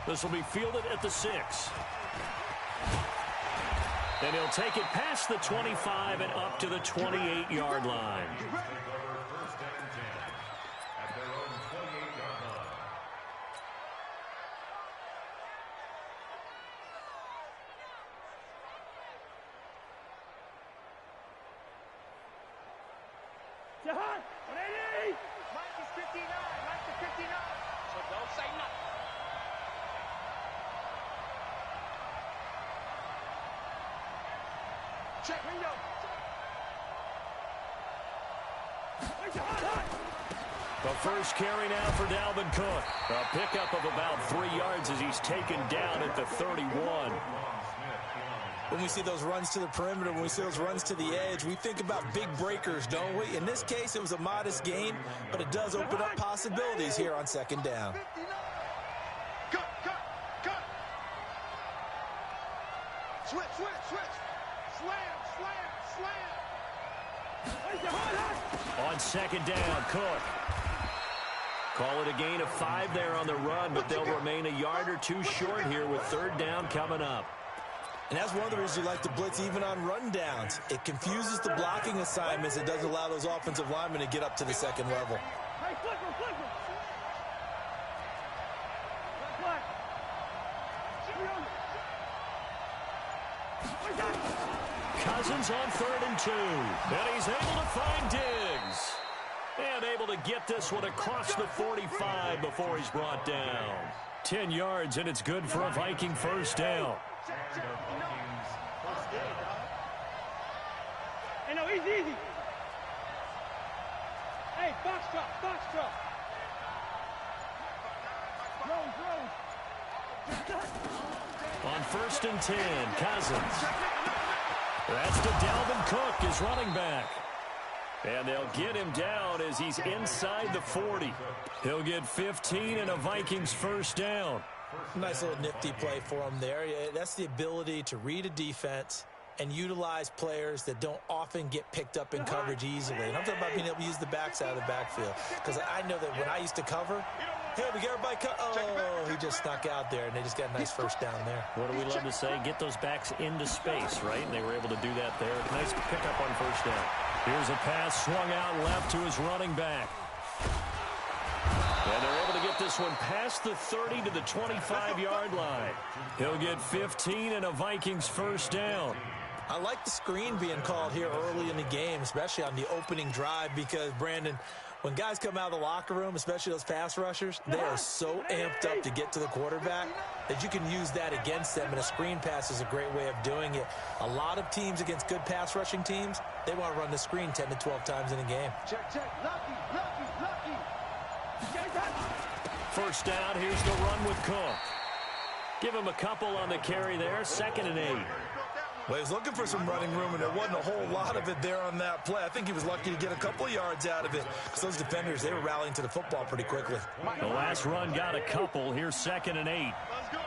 This will be fielded at the 6. And he'll take it past the 25 and up to the 28-yard line. Mike is 59. Mike is 59. So don't say nothing. Check window. The first carry now for Dalvin Cook. A pickup of about 3 yards as he's taken down at the 31. When we see those runs to the perimeter, when we see those runs to the edge, we think about big breakers, don't we? In this case, it was a modest gain, but it does open up possibilities here on second down. Cut. Switch. Slam. On second down, Cook. Call it a gain of 5 there on the run, but they'll remain a yard or two short here with third down coming up. And that's one of the reasons you like to blitz even on run downs. It confuses the blocking assignments. It doesn't allow those offensive linemen to get up to the second level. Cousins on 3rd and 2. And he's able to find Diggs. And able to get this one across the 45 before he's brought down. 10 yards, and it's good for a Viking first down. Hey, no, easy. Hey, box drop. On 1st and 10, Cousins. That's to Dalvin Cook, his running back. And they'll get him down as he's inside the 40. He'll get 15 and a Vikings first down. Nice little nifty play for him there. That's the ability to read a defense and utilize players that don't often get picked up in coverage easily. And I'm talking about being able to use the backside of the backfield. Because I know that when I used to cover, hey, we got everybody cut. Oh, he just snuck out there, and they just got a nice first down there. What do we love to say? Get those backs into space, right? And they were able to do that there. Nice pickup on first down. Here's a pass swung out left to his running back. And they're able to get this one past the 30 to the 25-yard line. He'll get 15 and a Vikings first down. I like the screen being called here early in the game, especially on the opening drive, because, Brandon, when guys come out of the locker room, especially those pass rushers, they are so amped up to get to the quarterback that you can use that against them, and a screen pass is a great way of doing it. A lot of teams against good pass rushing teams, they want to run the screen 10 to 12 times in a game. Check. Lucky. First down, here's the run with Cook. Give him a couple on the carry there, 2nd and 8. Well, he was looking for some running room, and there wasn't a whole lot of it there on that play. I think he was lucky to get a couple of yards out of it, because those defenders, they were rallying to the football pretty quickly. The last run got a couple. Here's 2nd and 8. Let's go.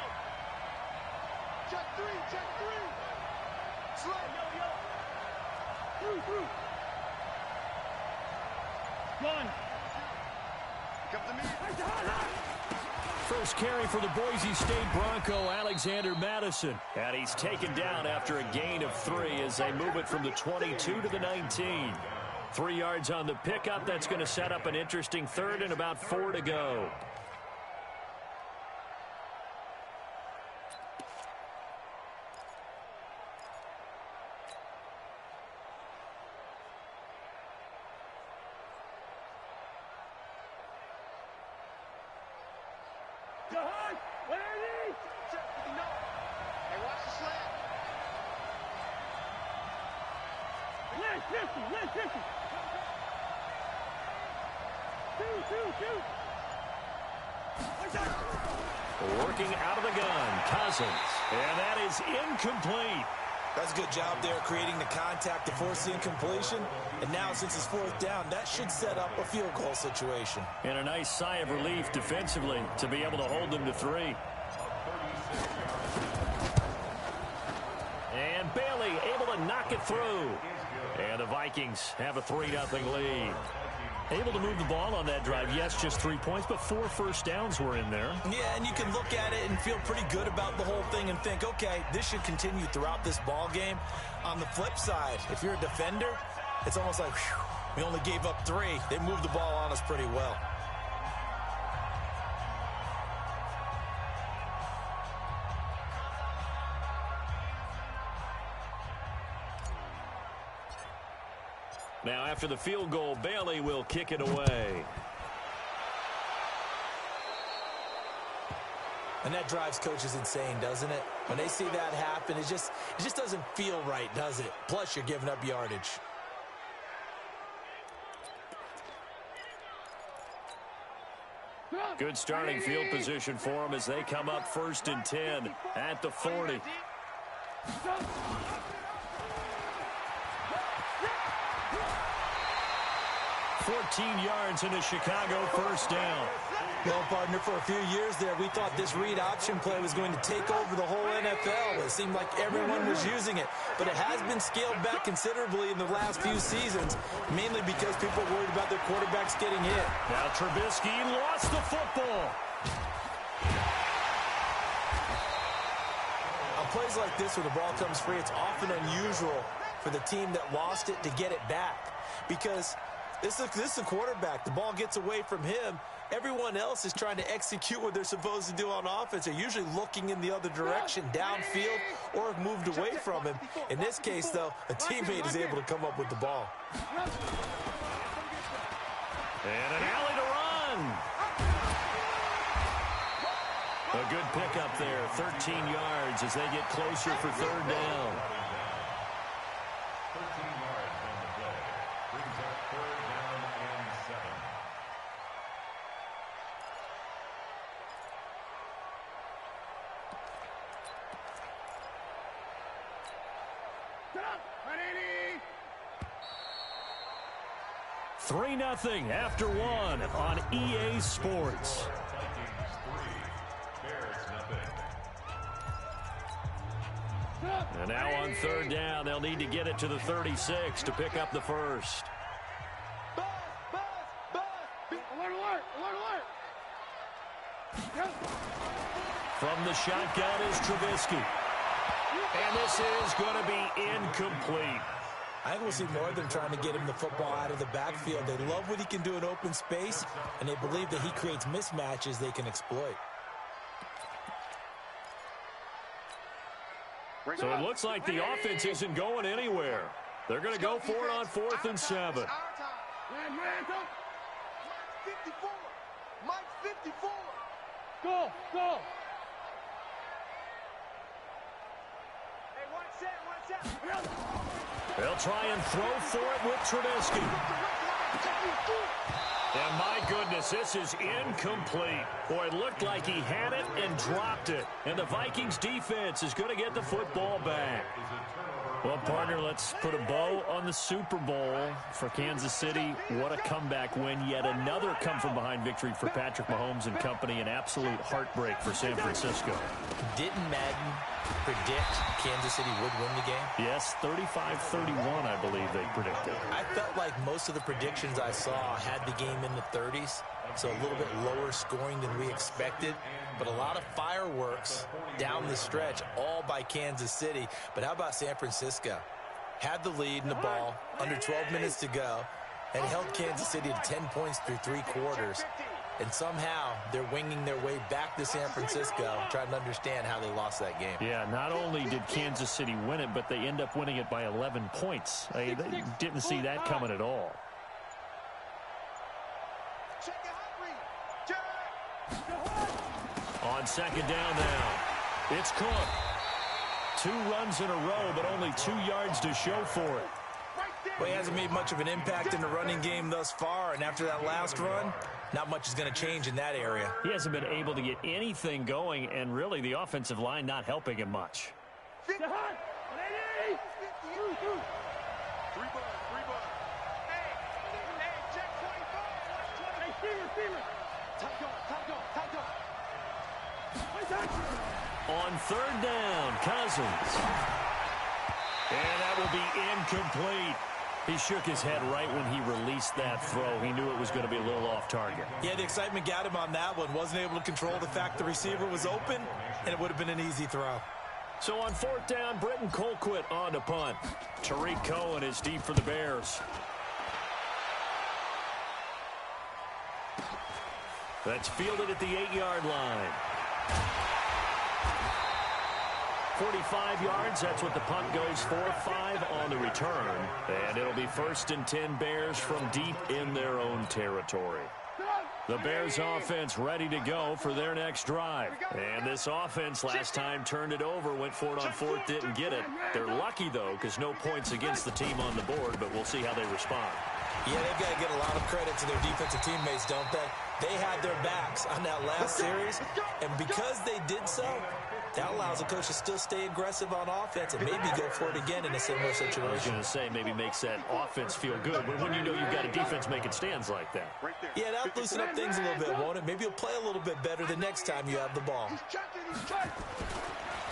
Check 3. Slide. Through. One. Come to me. First carry for the Boise State Bronco, Alexander Madison. And he's taken down after a gain of 3 as they move it from the 22 to the 19. 3 yards on the pickup. That's going to set up an interesting third and about 4 to go. Working out of the gun, Cousins. And that is incomplete. That's a good job there creating the contact to force the incompletion. And now, since it's 4th down, that should set up a field goal situation. And a nice sigh of relief defensively to be able to hold them to 3. And Bailey able to knock it through. And the Vikings have a 3-0 lead. Able to move the ball on that drive. Yes, just 3 points, but 4 first downs were in there. Yeah, and you can look at it and feel pretty good about the whole thing and think, okay, this should continue throughout this ball game. On the flip side, if you're a defender, it's almost like, whew, we only gave up 3. They moved the ball on us pretty well. Now, after the field goal, Bailey will kick it away. And that drives coaches insane, doesn't it? When they see that happen, it just doesn't feel right, does it? Plus, you're giving up yardage. Good starting field position for them as they come up 1st and 10 at the 40. 14 yards in a Chicago first down. Well, partner, for a few years there, we thought this read option play was going to take over the whole NFL. It seemed like everyone was using it, but it has been scaled back considerably in the last few seasons, mainly because people are worried about their quarterbacks getting hit. Now Trubisky lost the football. On plays like this where the ball comes free, it's often unusual for the team that lost it to get it back because this is a quarterback. The ball gets away from him. Everyone else is trying to execute what they're supposed to do on offense. They're usually looking in the other direction, downfield, or have moved away from him. In this case, though, a teammate is able to come up with the ball. And an alley to run. A good pickup there, 13 yards as they get closer for 3rd down. 13 yards on the play. Brings up 3rd down and 7. Get up, 3-0 after 1 on EA Sports. And now on 3rd down, they'll need to get it to the 36 to pick up the first. Alert, alert. From the shotgun is Trubisky. And this is going to be incomplete. I think we'll see more of them trying to get him the football out of the backfield. They love what he can do in open space, and they believe that he creates mismatches they can exploit. So it looks like the offense isn't going anywhere. They're going to go for it on 4th and 7. Man, 54. Mike 54. Go. Hey, one set. They'll try and throw for it with Trubisky. And my goodness, this is incomplete. Boy, it looked like he had it and dropped it. And the Vikings defense is going to get the football back. Well, partner, let's put a bow on the Super Bowl for Kansas City. What a comeback win. Yet another come-from-behind victory for Patrick Mahomes and company. An absolute heartbreak for San Francisco. Didn't Madden predict Kansas City would win the game? Yes, 35-31, I believe they predicted. I felt like most of the predictions I saw had the game in the 30s, so a little bit lower scoring than we expected, but a lot of fireworks down the stretch, all by Kansas City. But how about San Francisco? Had the lead in the ball, under 12 minutes to go, and held Kansas City to 10 points through 3 quarters. And somehow they're winging their way back to San Francisco, trying to understand how they lost that game. Yeah, not only did Kansas City win it, but they end up winning it by 11 points. They didn't see that coming at all. On 2nd down now, it's Cook. 2 runs in a row, but only 2 yards to show for it. Well, he hasn't made much of an impact in the running game thus far, and after that last run, not much is going to change in that area. He hasn't been able to get anything going, and really the offensive line not helping him much. 3 ball. Hey, check 24. Receiver. Top go. On 3rd down, Cousins. And that will be incomplete. He shook his head right when he released that throw. He knew it was going to be a little off target. Yeah, the excitement got him on that one. Wasn't able to control the fact the receiver was open, and it would have been an easy throw. So on fourth down, Britton Colquitt on to punt. Tariq Cohen is deep for the Bears. That's fielded at the 8-yard line. 45 yards, that's what the punt goes for. 5 on the return. And it'll be 1st and 10 Bears from deep in their own territory. The Bears offense ready to go for their next drive. And this offense last time turned it over, went for it on 4th, didn't get it. They're lucky, though, because no points against the team on the board, but we'll see how they respond. Yeah, they've got to get a lot of credit to their defensive teammates, don't they? They had their backs on that last series, and because they did so, that allows the coach to still stay aggressive on offense and maybe go for it again in a similar situation. I was going to say, maybe makes that offense feel good, but when you know you've got a defense making stands like that. Yeah, that'll loosen up things a little bit, won't it? Maybe you'll play a little bit better the next time you have the ball.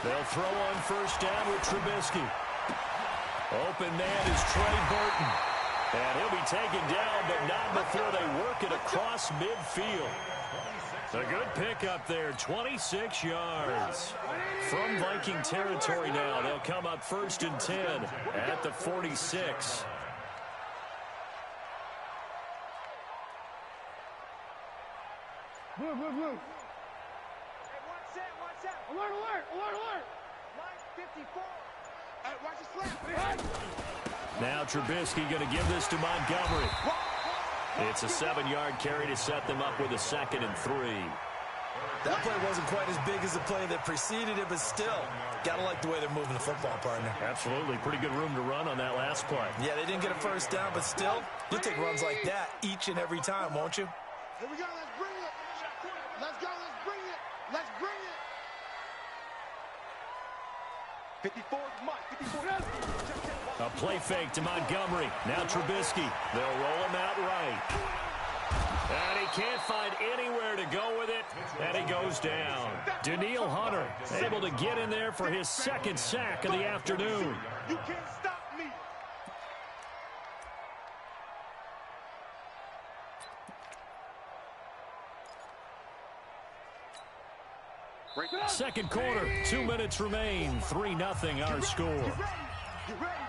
They'll throw on first down with Trubisky. Open man is Trey Burton. And he'll be taken down, but not before they work it across midfield. A good pickup there, 26 yards. From Viking territory now, they'll come up 1st and 10 at the 46. Blue. Hey, one set. Alert. Line 54. Hey, watch the slap. Now Trubisky going to give this to Montgomery. It's a 7-yard carry to set them up with a 2nd and 3. That play wasn't quite as big as the play that preceded it, but still, got to like the way they're moving the football, partner. Absolutely. Pretty good room to run on that last play. Yeah, they didn't get a first down, but still, you'll take runs like that each and every time, won't you? Here we go. Let's bring it. Let's go. Let's bring it. 54, Mike. 54. A play fake to Montgomery. Now Trubisky. They'll roll him out right. And he can't find anywhere to go with it, and he goes down. Daniil Hunter able to get in there for his 2nd sack of the afternoon. You can't stop me. Second quarter, 2 minutes remain. 3-0 our score. You ready?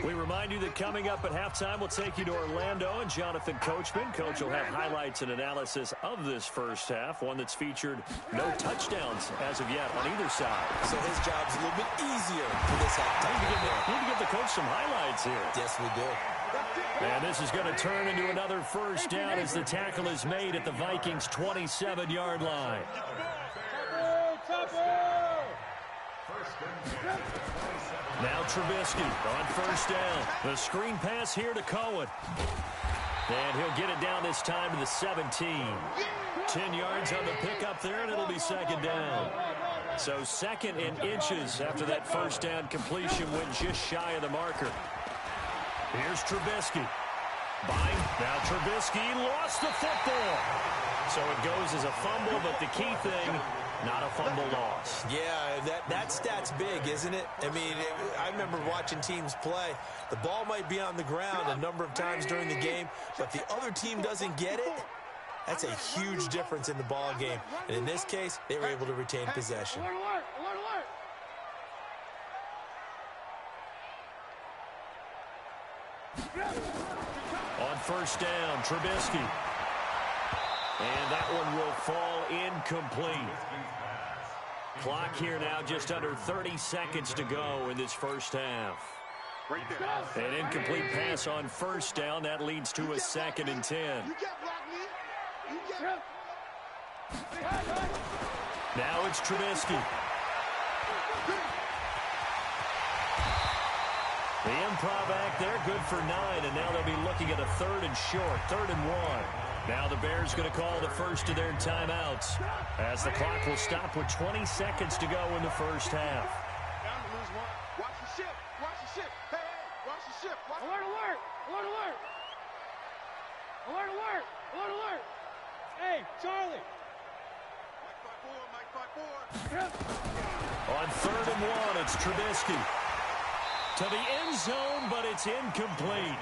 We remind you that coming up at halftime, we'll take you to Orlando and Jonathan Coachman. Coach will have highlights and analysis of this first half, one that's featured no touchdowns as of yet on either side. So his job's a little bit easier for this halftime. We need to give the coach some highlights here. Yes, we do. And this is going to turn into another first down as the tackle is made at the Vikings' 27-yard line. Now Trubisky on first down. The screen pass here to Cohen. And he'll get it down this time to the 17. 10 yards on the pickup there, and it'll be 2nd down. So 2nd and inches after that first down completion went just shy of the marker. Here's Trubisky. Now Trubisky lost the football. So it goes as a fumble, but the key thing, not a fumble loss. Yeah, that stat's big, isn't it? I mean, I remember watching teams play. The ball might be on the ground a number of times during the game, but the other team doesn't get it. That's a huge difference in the ball game. And in this case, they were able to retain possession. Alert. On first down, Trubisky. And that one will fall incomplete. Clock here now, just under 30 seconds to go in this first half. An incomplete pass on first down. That leads to a 2nd and 10. Now it's Trubisky. The improv act there, good for 9, and now they'll be looking at a 3rd and short, 3rd and 1. Now the Bears going to call the first of their timeouts as the clock will stop with 20 seconds to go in the first half. Watch the ship. Hey, watch the ship. Alert. Hey, Charlie. Mike 5-4. On 3rd and 1, it's Trubisky. To the end zone, but it's incomplete.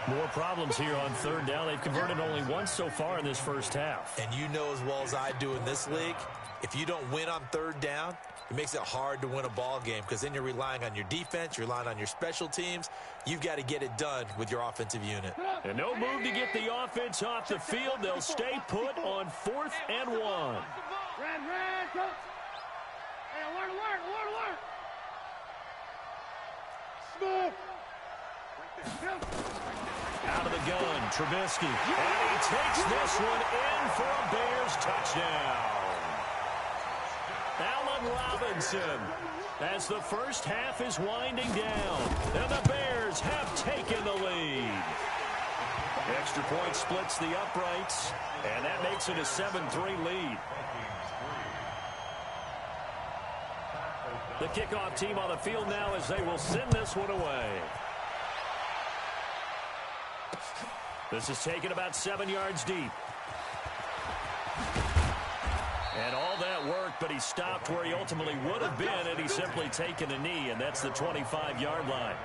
More problems here on 3rd down. They've converted only once so far in this first half. And you know as well as I do in this league, if you don't win on 3rd down, it makes it hard to win a ball game because then you're relying on your defense, you're relying on your special teams. You've got to get it done with your offensive unit. And no move to get the offense off the field. They'll stay put on 4th and 1. Red, coach. Hey, alert. Smith. Out of the gun, Trubisky. And he takes this one in for a Bears touchdown. Allen Robinson, as the first half is winding down, and the Bears have taken the lead. Extra point splits the uprights, and that makes it a 7-3 lead. The kickoff team on the field now as they will send this one away. This is taken about 7 yards deep. And all that worked, but he stopped where he ultimately would have been had he simply taken a knee, and that's the 25-yard line.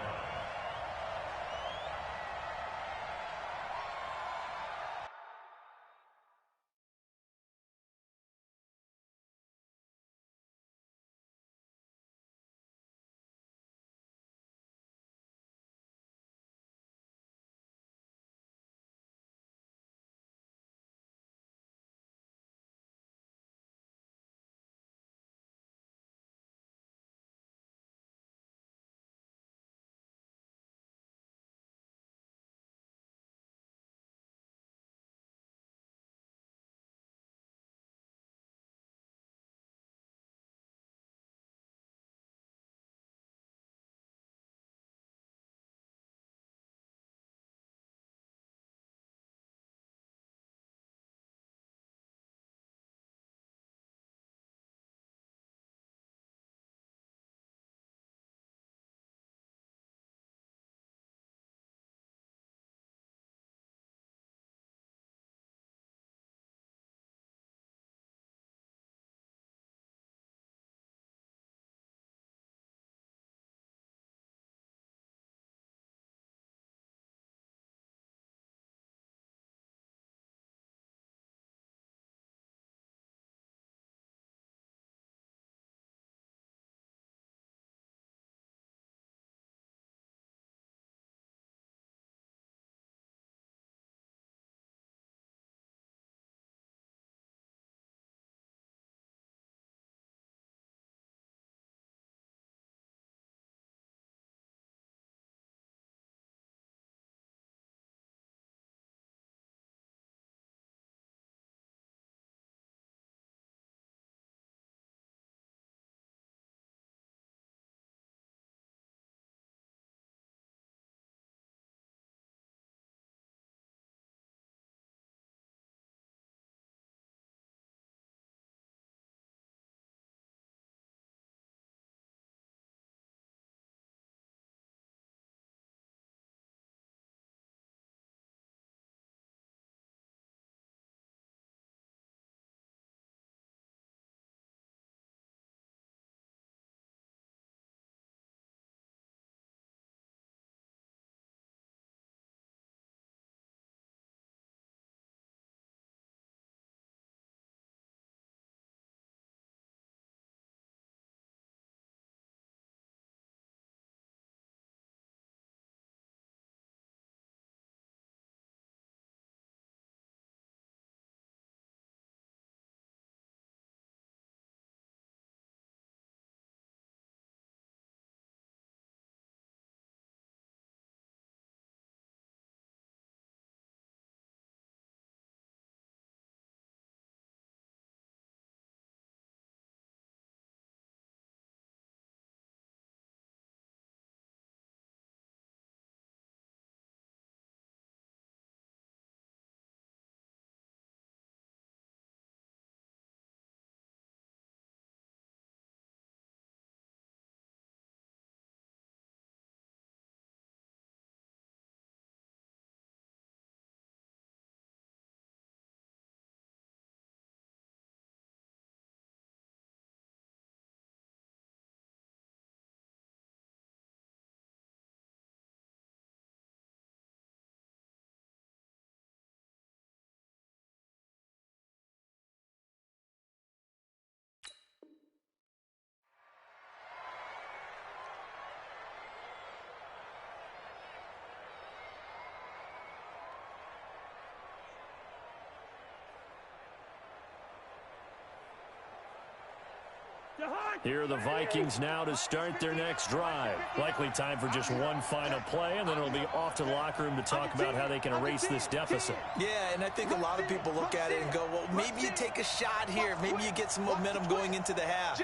Here are the Vikings now to start their next drive. Likely time for just one final play, and then it'll be off to the locker room to talk about how they can erase this deficit. Yeah, and I think a lot of people look at it and go, well, maybe you take a shot here. Maybe you get some momentum going into the half.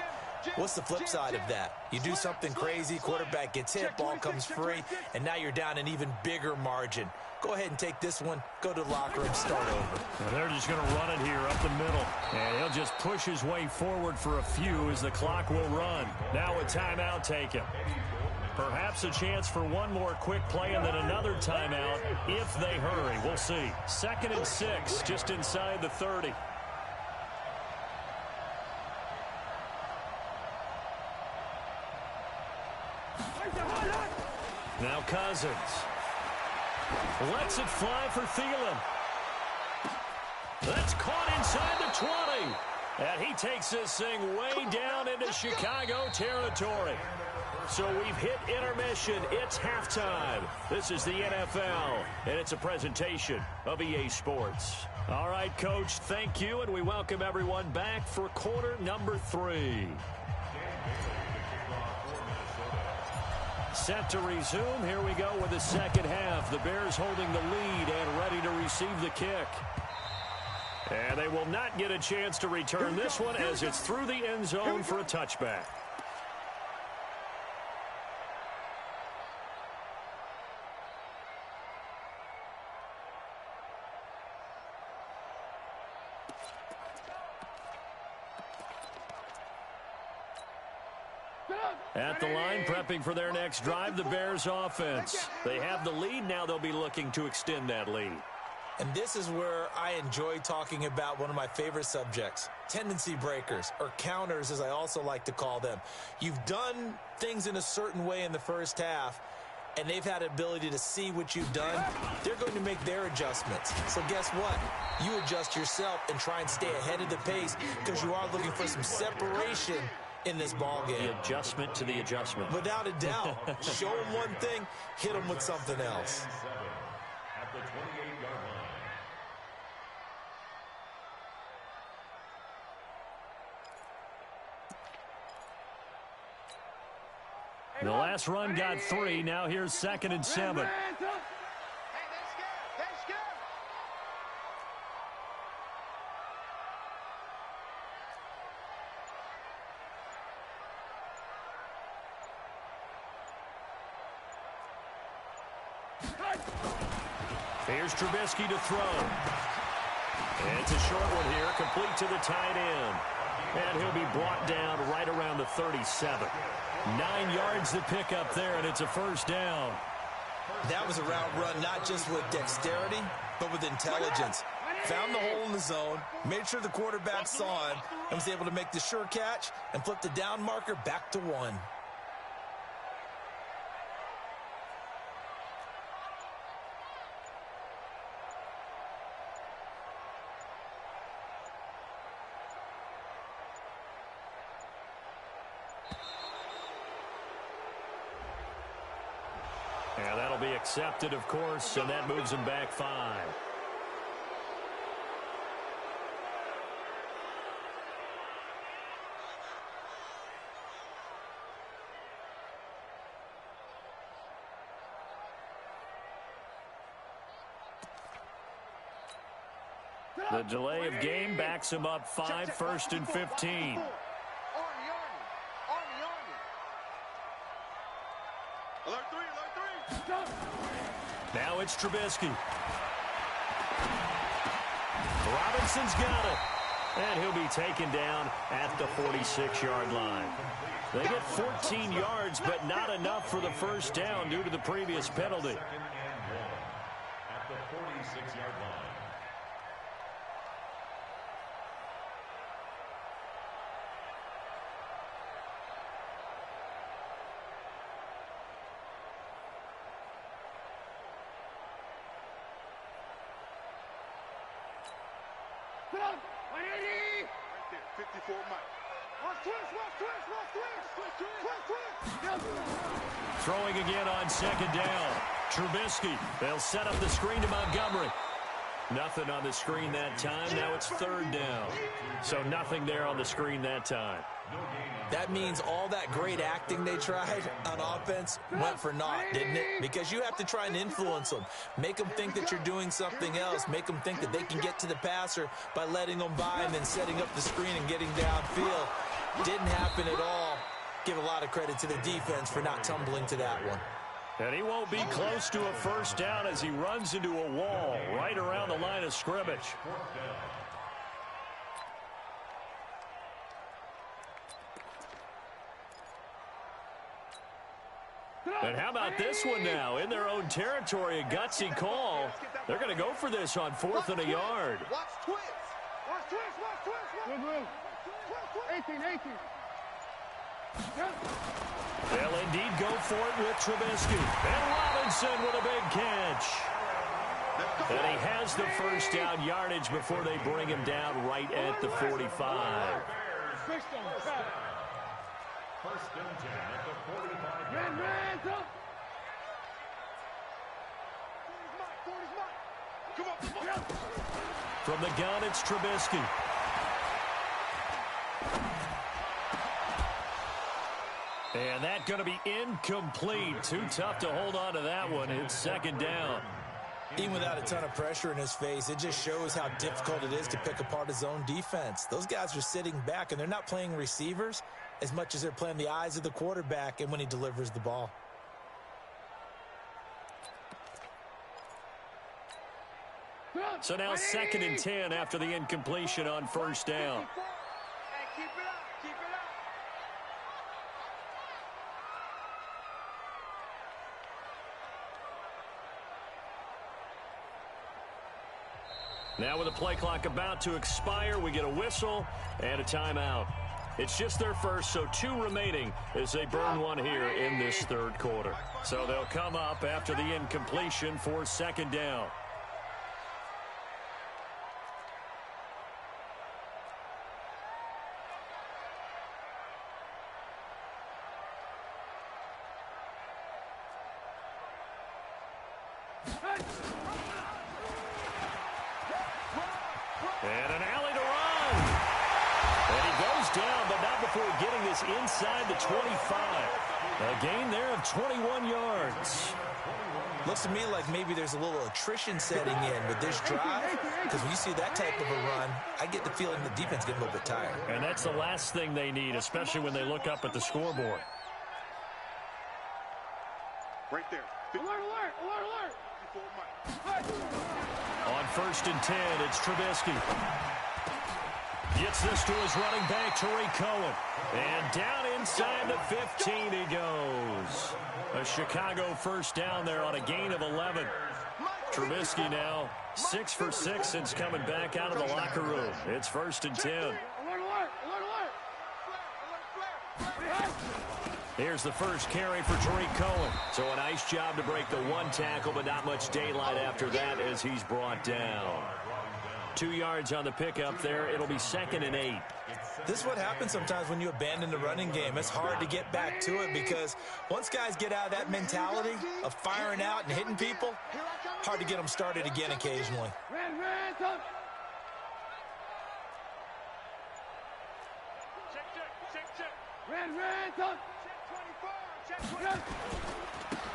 What's the flip side of that? You do something crazy, quarterback gets hit, ball comes free, and now you're down an even bigger margin. Go ahead and take this one, go to the locker room, start over. Well, they're just going to run it here up the middle. And he'll just push his way forward for a few as the clock will run. Now a timeout taken. Perhaps a chance for one more quick play and then another timeout if they hurry. We'll see. 2nd and 6, just inside the 30. Now Cousins. Lets it fly for Thielen. That's caught inside the 20. And he takes this thing way down into Chicago territory. So we've hit intermission. It's halftime. This is the NFL, and it's a presentation of EA Sports. All right, Coach, thank you, and we welcome everyone back for quarter number 3. Set to resume. Here we go with the second half. The Bears holding the lead and ready to receive the kick. And they will not get a chance to return this one as it's through the end zone for a touchback. At the line, prepping for their next drive, the Bears offense. They have the lead. Now they'll be looking to extend that lead. And this is where I enjoy talking about one of my favorite subjects, tendency breakers, or counters as I also like to call them. You've done things in a certain way in the first half, and they've had the ability to see what you've done. They're going to make their adjustments. So guess what? You adjust yourself and try and stay ahead of the pace because you are looking for some separation in this ball game. The adjustment to the adjustment. Without a doubt. Show them one thing, hit them with something else. At the 28-yard line. The last run got 3. Now here's 2nd and 7. Here's Trubisky to throw. And it's a short one here, complete to the tight end. And he'll be brought down right around the 37. 9 yards to pick up there, and it's a first down. That was a route run not just with dexterity, but with intelligence. Found the hole in the zone, made sure the quarterback saw him, and was able to make the sure catch and flip the down marker back to 1. And that'll be accepted, of course, and that moves him back 5. The delay of game backs him up 5, 1st and 15. Now it's Trubisky. Robinson's got it. And he'll be taken down at the 46-yard line. They get 14 yards, but not enough for the first down due to the previous penalty. 2nd and 1 at the 46-yard line. Put up! 180! Right there, 54 Mike. Watch twist! Throwing again on 2nd down. Trubisky, they'll set up the screen to Montgomery. Nothing on the screen that time. Now it's third down. So nothing there on the screen that time. That means all that great acting they tried on offense went for naught, didn't it? Because you have to try and influence them. Make them think that you're doing something else. Make them think that they can get to the passer by letting them by and then setting up the screen and getting downfield. Didn't happen at all. Give a lot of credit to the defense for not tumbling to that one. And he won't be close to a first down as he runs into a wall right around the line of scrimmage. And how about this one now? In their own territory, a gutsy call. They're going to go for this on 4th and a yard. Watch twist. Watch twist. Watch twist. 18. They'll indeed go for it with Trubisky. And Robinson with a big catch. And he has the first down yardage before they bring him down right at the 45. First and 10 at the 45. From the gun, it's Trubisky. And that's going to be incomplete. Too tough to hold on to that one. It's second down. Even without a ton of pressure in his face, it just shows how difficult it is to pick apart his own defense. Those guys are sitting back, and they're not playing receivers as much as they're playing the eyes of the quarterback and when he delivers the ball. So now 2nd and 10 after the incompletion on first down. Keep it up. Keep it up. Now with the play clock about to expire, we get a whistle and a timeout. It's just their first, so 2 remaining as they burn one here in this third quarter. So they'll come up after the incompletion for second down. And an alley to run. And he goes down, but not before getting this inside the 25. A gain there of 21 yards. Looks to me like maybe there's a little attrition setting in with this drive, because when you see that type of a run, I get the feeling the defense getting a little bit tired. And that's the last thing they need, especially when they look up at the scoreboard. Right there. Alert. On 1st and 10, it's Trubisky. Gets this to his running back, Tariq Cohen. And down inside the 15 he goes. A Chicago first down there on a gain of 11. Trubisky now 6 for 6 since coming back out of the locker room. It's 1st and 10. Here's the first carry for Tariq Cohen. So a nice job to break the 1 tackle, but not much daylight after that as he's brought down. 2 yards on the pickup there. It'll be 2nd and 8. This is what happens sometimes when you abandon the running game. It's hard to get back to it because once guys get out of that mentality of firing out and hitting people, hard to get them started again occasionally.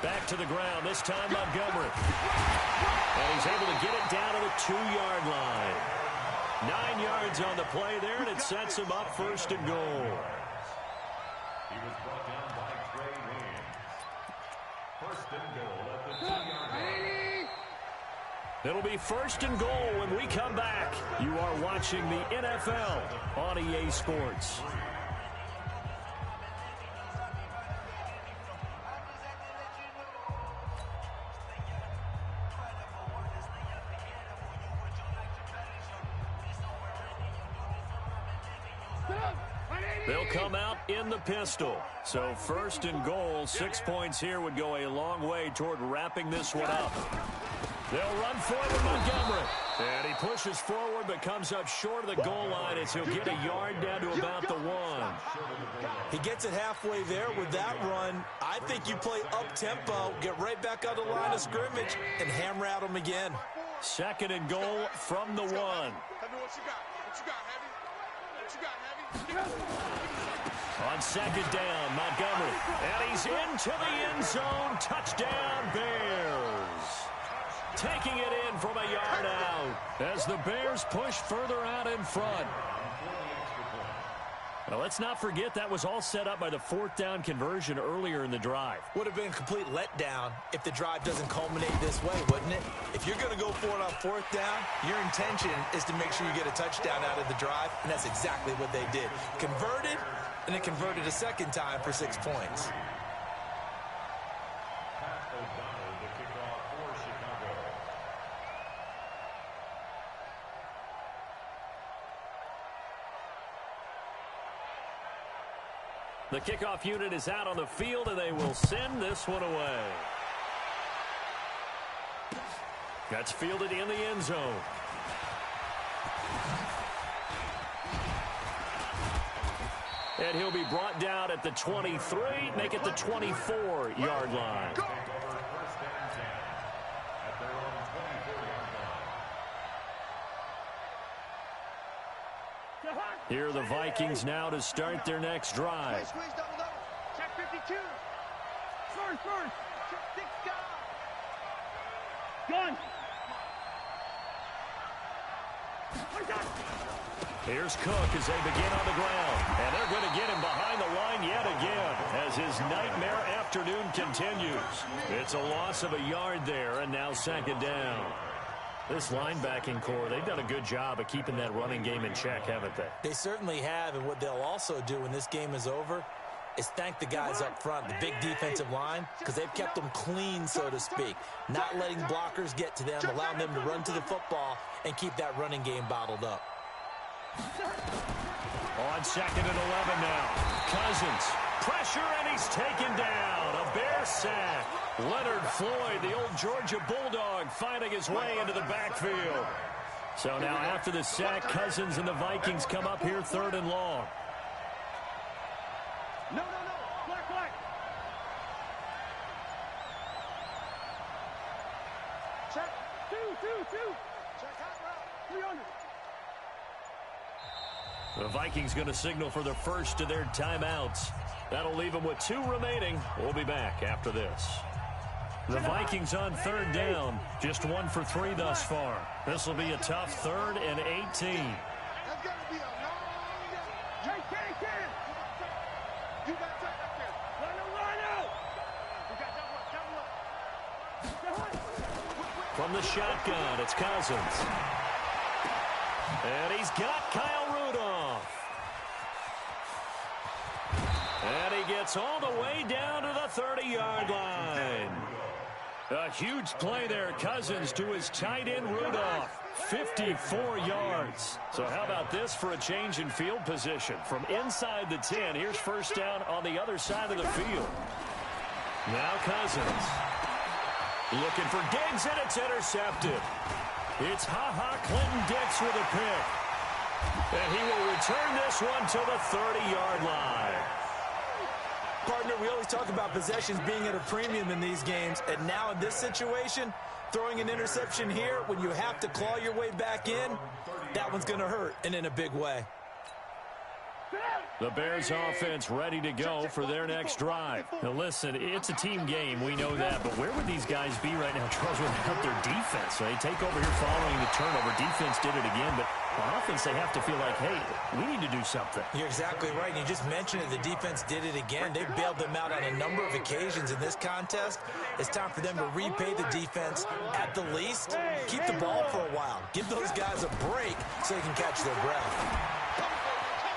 Back to the ground, this time Montgomery. And he's able to get it down to the 2-yard line. 9 yards on the play there, and it sets him up 1st and goal. He was brought down by Trey Williams. 1st and goal at the 2-yard line. It'll be 1st and goal when we come back. You are watching the NFL on EA Sports. They'll come out in the pistol. So 1st and goal, 6 points here would go a long way toward wrapping this one up. They'll run forward Montgomery. And he pushes forward but comes up short of the goal line as he'll get a yard down to about the 1. He gets it halfway there with that run. I think you play up-tempo, get right back on the line of scrimmage, and hammer at him again. Second and goal from the 1. Heavy, what you got? What you got, Heavy? What you got, Heavy? On second down, Montgomery. And he's into the end zone. Touchdown, Bears. Taking it in from a yard out as the Bears push further out in front. Now, let's not forget that was all set up by the fourth down conversion earlier in the drive. Would have been a complete letdown if the drive doesn't culminate this way, wouldn't it? If you're going to go for it on fourth down, your intention is to make sure you get a touchdown out of the drive, and that's exactly what they did. Converted, and it converted a second time for 6 points. The kickoff unit is out on the field, and they will send this one away. That's fielded in the end zone. And he'll be brought down at the 23, make it the 24-yard line. Here are the Vikings now to start their next drive. Squeeze, double, double. Check 52. First. Check 6 down. Gun. Here's Cook as they begin on the ground. And they're going to get him behind the line yet again as his nightmare afternoon continues. It's a loss of a yard there, and now second down. This linebacking core, they've done a good job of keeping that running game in check, haven't they? They certainly have, and what they'll also do when this game is over is thank the guys up front, the big defensive line, because they've kept them clean, so to speak. Not letting blockers get to them, allowing them to run to the football and keep that running game bottled up. On second and 11 now. Cousins. Pressure, and he's taken down. A Bear sack. Leonard Floyd, the old Georgia Bulldog, finding his way into the backfield. So now after the sack, Cousins and the Vikings come up here third and long. No. Black. Check. Two. Check hot route. 300. The Vikings going to signal for the first of their timeouts. That'll leave them with 2 remaining. We'll be back after this. The Vikings on third down. Just 1 for 3 thus far. This will be a tough 3rd and 18. That's going to be a long day. Can. You got check up there. Line out. You got double up. From the shotgun, it's Cousins. And he's got Kyle Rudolph. And he gets all the way down to the 30-yard line. A huge play there, Cousins to his tight end Rudolph. 54 yards. So how about this for a change in field position? From inside the 10, here's first down on the other side of the field. Now Cousins. Looking for Diggs, and it's intercepted. It's Clinton Dix with a pick. And he will return this one to the 30-yard line. Partner, we always talk about possessions being at a premium in these games, and now in this situation, throwing an interception here when you have to claw your way back in, that one's going to hurt, and in a big way. The Bears offense ready to go for their next drive. Now listen, it's a team game, we know that, but where would these guys be right now, Charles, without their defense? They take over here following the turnover. Defense did it again, but on offense they have to feel like, hey, we need to do something. You're exactly right. You just mentioned it. The defense did it again. They bailed them out on a number of occasions in this contest. It's time for them to repay the defense at the least. Keep the ball for a while. Give those guys a break so they can catch their breath.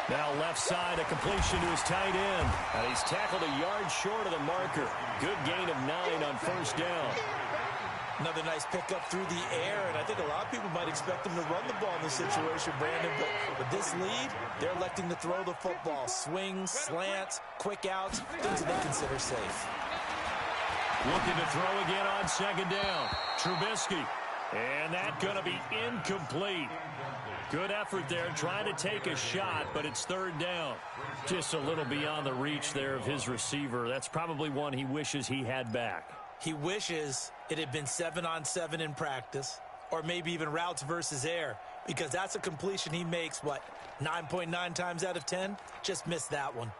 Now left side, a completion to his tight end. And he's tackled a yard short of the marker. Good gain of 9 on first down. Another nice pickup through the air, and I think a lot of people might expect them to run the ball in this situation, Brandon, but with this lead, they're electing to throw the football. Swings, slants, quick outs, things that they consider safe. Looking to throw again on second down. Trubisky. And that's going to be incomplete. Good effort there, trying to take a shot, but it's third down. Just a little beyond the reach there of his receiver. That's probably one he wishes he had back. He wishes it had been 7-on-7 in practice, or maybe even routes versus air, because that's a completion he makes, what, 9.9 times out of 10? Just missed that one.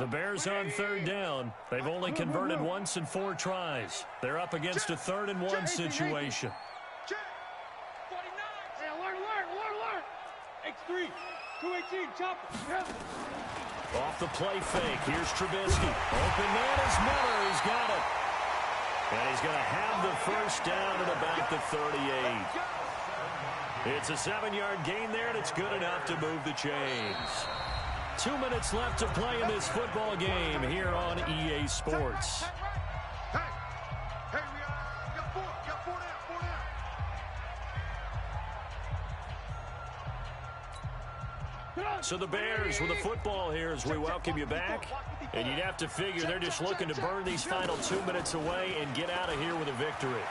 The Bears on third down. They've only converted once in 4 tries. They're up against a 3rd and 1 situation. X3, 218, chopper. Off the play fake. Here's Trubisky. Open man is Miller. He's got it. And he's going to have the first down at about the 38. It's a 7-yard gain there, and it's good enough to move the chains. 2 minutes left to play in this football game here on EA Sports. Hey, we got 4 down. So the Bears with the football here as we welcome you back. And you'd have to figure they're just looking to burn these final 2 minutes away and get out of here with a victory.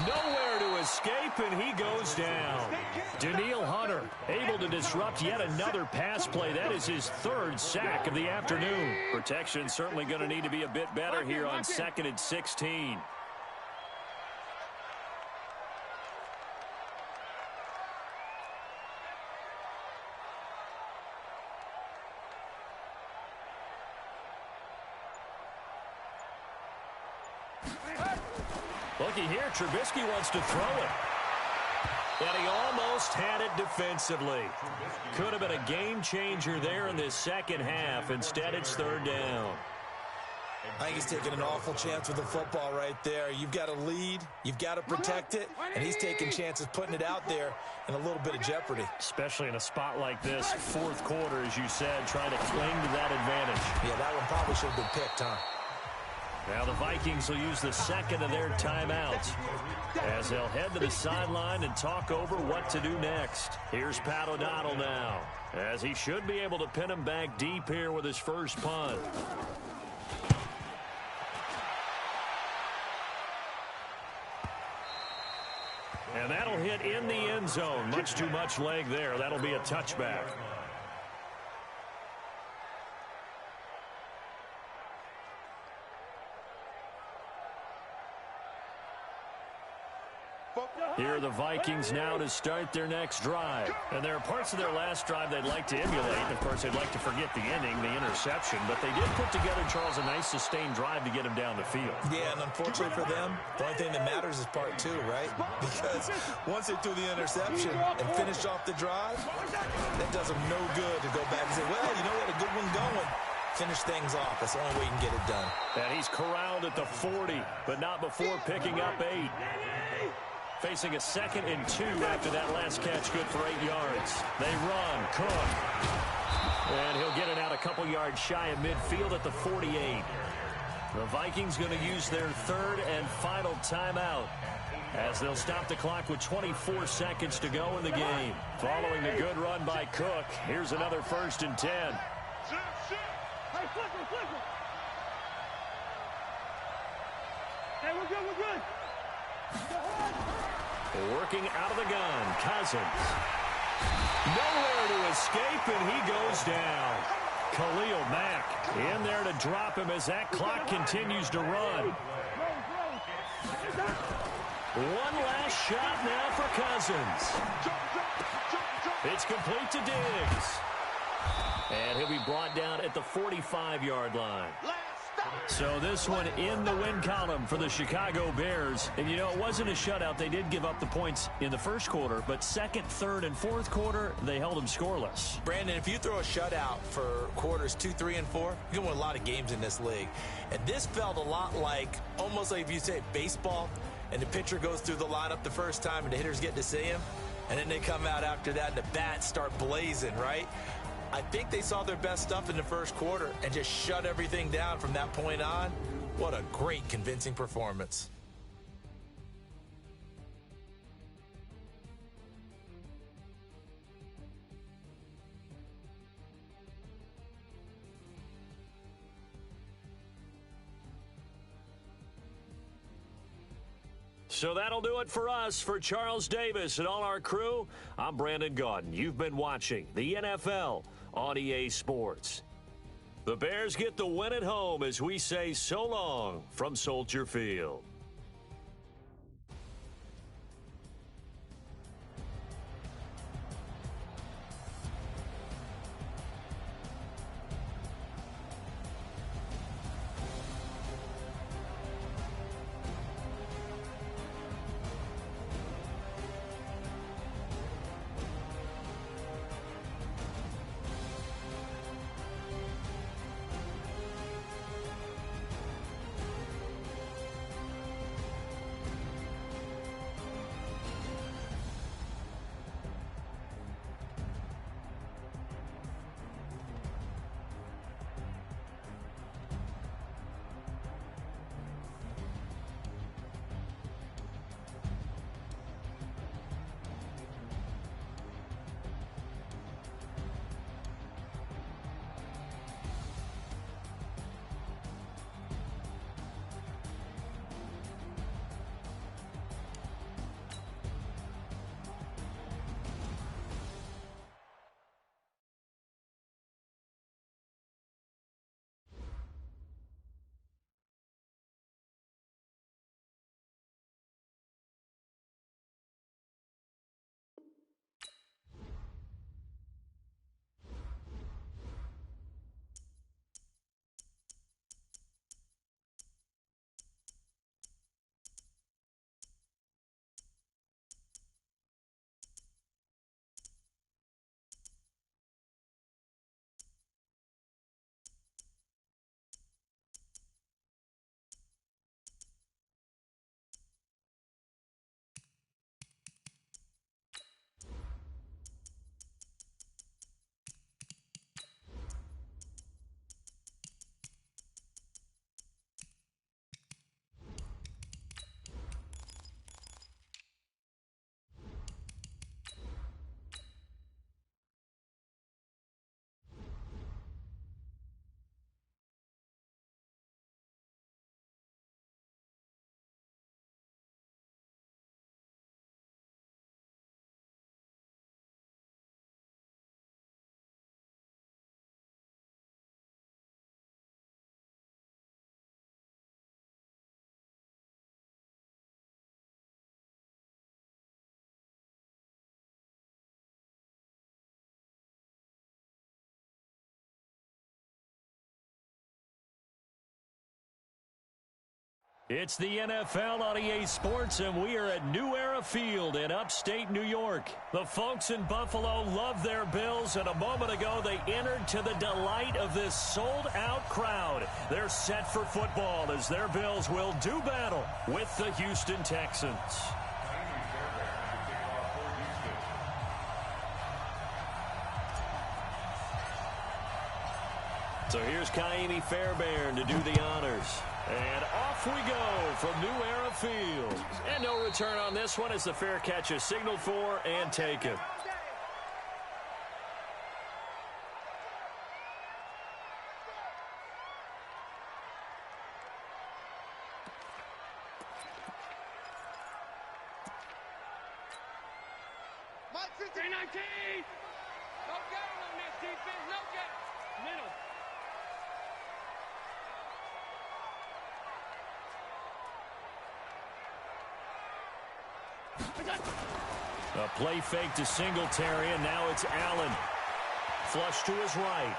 Nowhere to escape, and he goes down. Daniil Hunter able to disrupt yet another pass play. That is his 3rd sack of the afternoon. Protection certainly going to need to be a bit better here on 2nd and 16. Looky here, Trubisky wants to throw it. And he almost had it defensively. Could have been a game changer there in this second half. Instead, it's 3rd down. I think he's taking an awful chance with the football right there. You've got to lead, you've got to protect it, and he's taking chances putting it out there in a little bit of jeopardy. Especially in a spot like this, 4th quarter, as you said, trying to cling to that advantage. Yeah, that one probably should have been picked, huh? Now the Vikings will use the 2nd of their timeouts as they'll head to the sideline and talk over what to do next. Here's Pat O'Donnell now, as he should be able to pin him back deep here with his first punt. And that'll hit in the end zone. Much too much leg there. That'll be a touchback. Here are the Vikings now to start their next drive. And there are parts of their last drive they'd like to emulate. Of course, they'd like to forget the ending, the interception. But they did put together, Charles, a nice sustained drive to get him down the field. Yeah, and unfortunately for them, the only thing that matters is part 2, right? Because once they threw the interception and finished off the drive, that does them no good to go back and say, well, you know, we had a good one going. Finish things off. That's the only way you can get it done. And he's corralled at the 40, but not before picking up 8. Facing a 2nd and 2 after that last catch, good for 8 yards. They run, Cook. And he'll get it out a couple yards shy of midfield at the 48. The Vikings going to use their 3rd and final timeout as they'll stop the clock with 24 seconds to go in the game. Following the good run by Cook, here's another 1st and 10. Hey, flicker. Hey, we're good. Working out of the gun, Cousins. Nowhere to escape, and he goes down. Khalil Mack in there to drop him as that clock continues to run. One last shot now for Cousins. It's complete to Diggs. And he'll be brought down at the 45-yard line. So this one in the win column for the Chicago Bears. And, you know, it wasn't a shutout. They did give up the points in the first quarter, but 2nd, 3rd, and 4th quarter, they held them scoreless. Brandon, if you throw a shutout for quarters 2, 3, and 4, you can win a lot of games in this league. And this felt a lot like, almost like if you say baseball, and the pitcher goes through the lineup the first time and the hitters get to see him, and then they come out after that and the bats start blazing, right? I think they saw their best stuff in the first quarter and just shut everything down from that point on. What a great, convincing performance. So that'll do it for us. For Charles Davis and all our crew, I'm Brandon Gaudin. You've been watching the NFL on EA Sports. The Bears get the win at home as we say so long from Soldier Field. It's the NFL on EA Sports, and we are at New Era Field in upstate New York. The folks in Buffalo love their Bills, and a moment ago they entered to the delight of this sold-out crowd. They're set for football as their Bills will do battle with the Houston Texans. So here's Kaimi Fairbairn to do the honors. And off we go from New Era Field. And no return on this one as the fair catch is signaled for and taken. Mike 319! No game on this defense, no game. Middle. A play fake to Singletary, and now it's Allen. Flush to his right.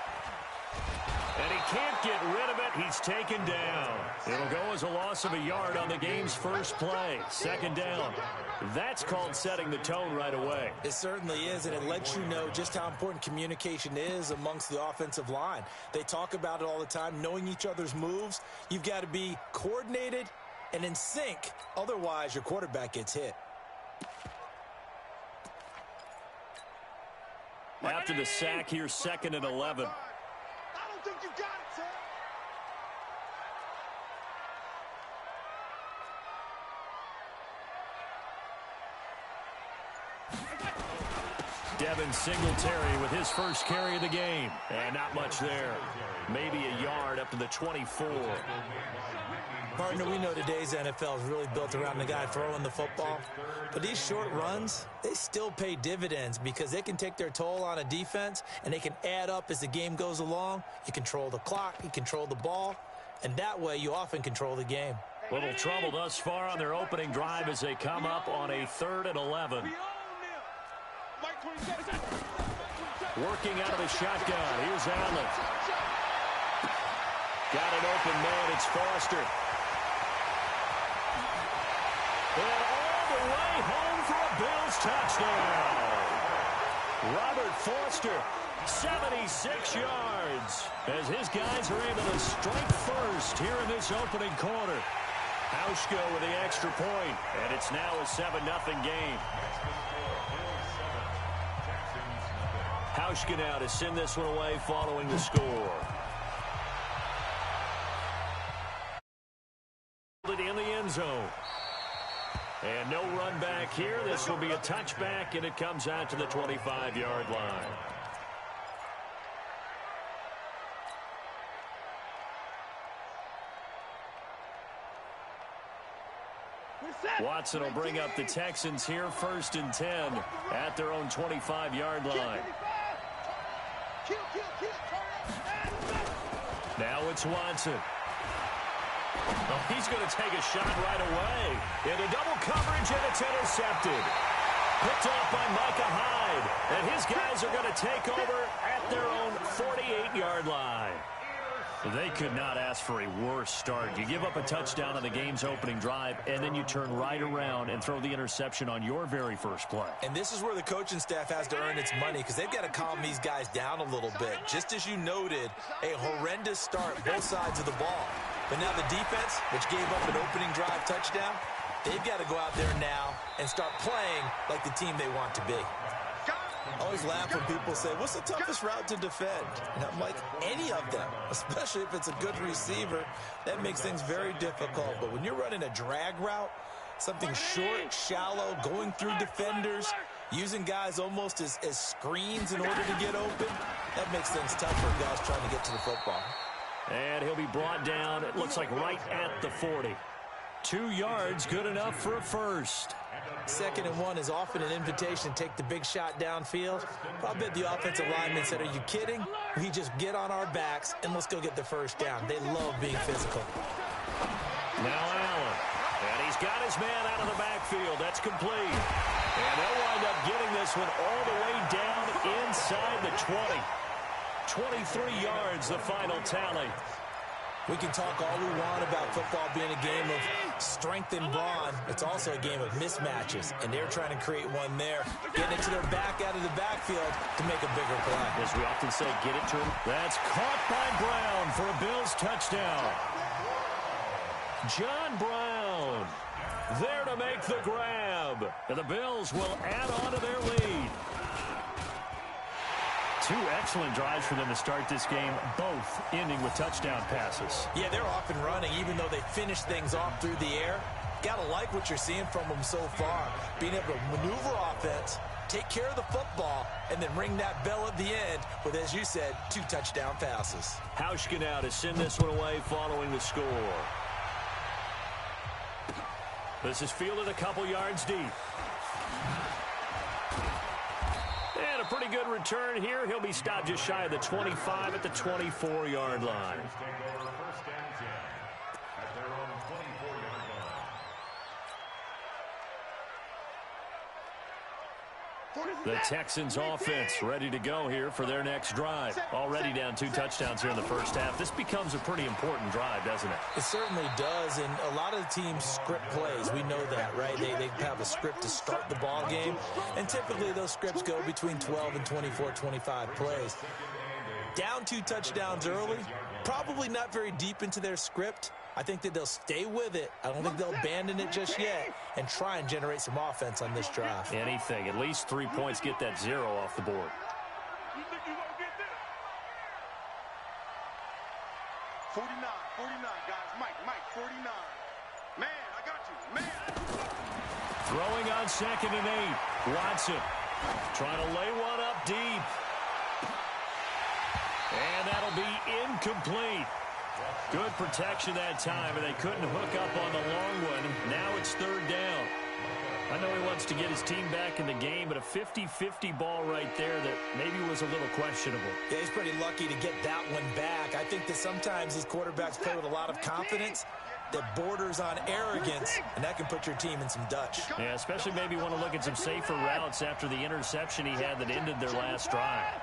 And he can't get rid of it. He's taken down. It'll go as a loss of a yard on the game's first play. Second down. That's called setting the tone right away. It certainly is, and it lets you know just how important communication is amongst the offensive line. They talk about it all the time, knowing each other's moves. You've got to be coordinated and in sync. Otherwise, your quarterback gets hit. After the sack, here's second and 11. I don't think you got it, sir. Devin Singletary with his first carry of the game. And not much there. Maybe a yard up to the 24. Partner, we know today's NFL is really built around the guy throwing the football. But these short runs, they still pay dividends because they can take their toll on a defense, and they can add up as the game goes along. You control the clock, you control the ball, and that way you often control the game. Little trouble thus far on their opening drive as they come up on a 3rd and 11. Working out of the shotgun. Here's Allen. Got an open man. It's Foster. And all the way home for a Bills touchdown. Robert Foster, 76 yards, as his guys are able to strike first here in this opening quarter. HawkGawd with the extra point, and it's now a 7-0 game. HawkGawd now to send this one away following the score. In the end zone. And no run back here. This will be a touchback, and it comes out to the 25-yard line. Watson will bring up the Texans here, 1st and 10 at their own 25-yard line. Now it's Watson. Oh, he's going to take a shot right away. Into double coverage, and it's intercepted. Picked off by Micah Hyde. And his guys are going to take over at their own 48-yard line. They could not ask for a worse start. You give up a touchdown on the game's opening drive, and then you turn right around and throw the interception on your very first play. And this is where the coaching staff has to earn its money, because they've got to calm these guys down a little bit. Just as you noted, a horrendous start, both sides of the ball. But now the defense, which gave up an opening drive touchdown, they've got to go out there now and start playing like the team they want to be. I always laugh when people say, what's the toughest route to defend? And I'm like, any of them, especially if it's a good receiver. That makes things very difficult. But when you're running a drag route, something short, shallow, going through defenders, using guys almost as screens in order to get open, that makes things tough for guys trying to get to the football. And he'll be brought down, it looks like right at the 40. 2 yards, good enough for a first. 2nd and 1 is often an invitation to take the big shot downfield. I bet the offensive lineman said, are you kidding? We just get on our backs and let's go get the first down. They love being physical. Now Allen. And he's got his man out of the backfield. That's complete. And they'll wind up getting this one all the way down inside the 20. 23 yards, the final tally. We can talk all we want about football being a game of strength and brawn. It's also a game of mismatches, and they're trying to create one there, getting it to their back out of the backfield to make a bigger play. As we often say, get it to him. That's caught by Brown for a Bills touchdown. John Brown there to make the grab. And the Bills will add on to their lead. 2 excellent drives for them to start this game, both ending with touchdown passes. Yeah, they're off and running, even though they finish things off through the air. Gotta like what you're seeing from them so far. Being able to maneuver offense, take care of the football, and then ring that bell at the end with, as you said, 2 touchdown passes. HawkGawd now to send this one away following the score. This is fielded a couple yards deep. And a pretty good return here. He'll be stopped just shy of the 25 at the 24-yard line. The Texans offense ready to go here for their next drive. Already down 2 touchdowns here in the first half. This becomes a pretty important drive, doesn't it? It certainly does, and a lot of the teams script plays. We know that, right? They have a script to start the ball game, and typically those scripts go between 12 and 24, 25 plays. Down 2 touchdowns early, probably not very deep into their script. I think that they'll stay with it. I don't think they'll abandon it just yet and try and generate some offense on this drive. Anything. At least 3 points, get that 0 off the board. You think you gonna get this? 49, guys. Mike, 49. Man, I got you. Man. Throwing on 2nd and 8. Watson Trying to lay one up deep. And that'll be incomplete. Good protection that time, and they couldn't hook up on the long one. Now it's third down. I know he wants to get his team back in the game, but a 50-50 ball right there that maybe was a little questionable. Yeah, he's pretty lucky to get that one back. I think that sometimes these quarterbacks play with a lot of confidence that borders on arrogance, and that can put your team in some Dutch. Yeah, especially maybe want to look at some safer routes after the interception he had that ended their last drive.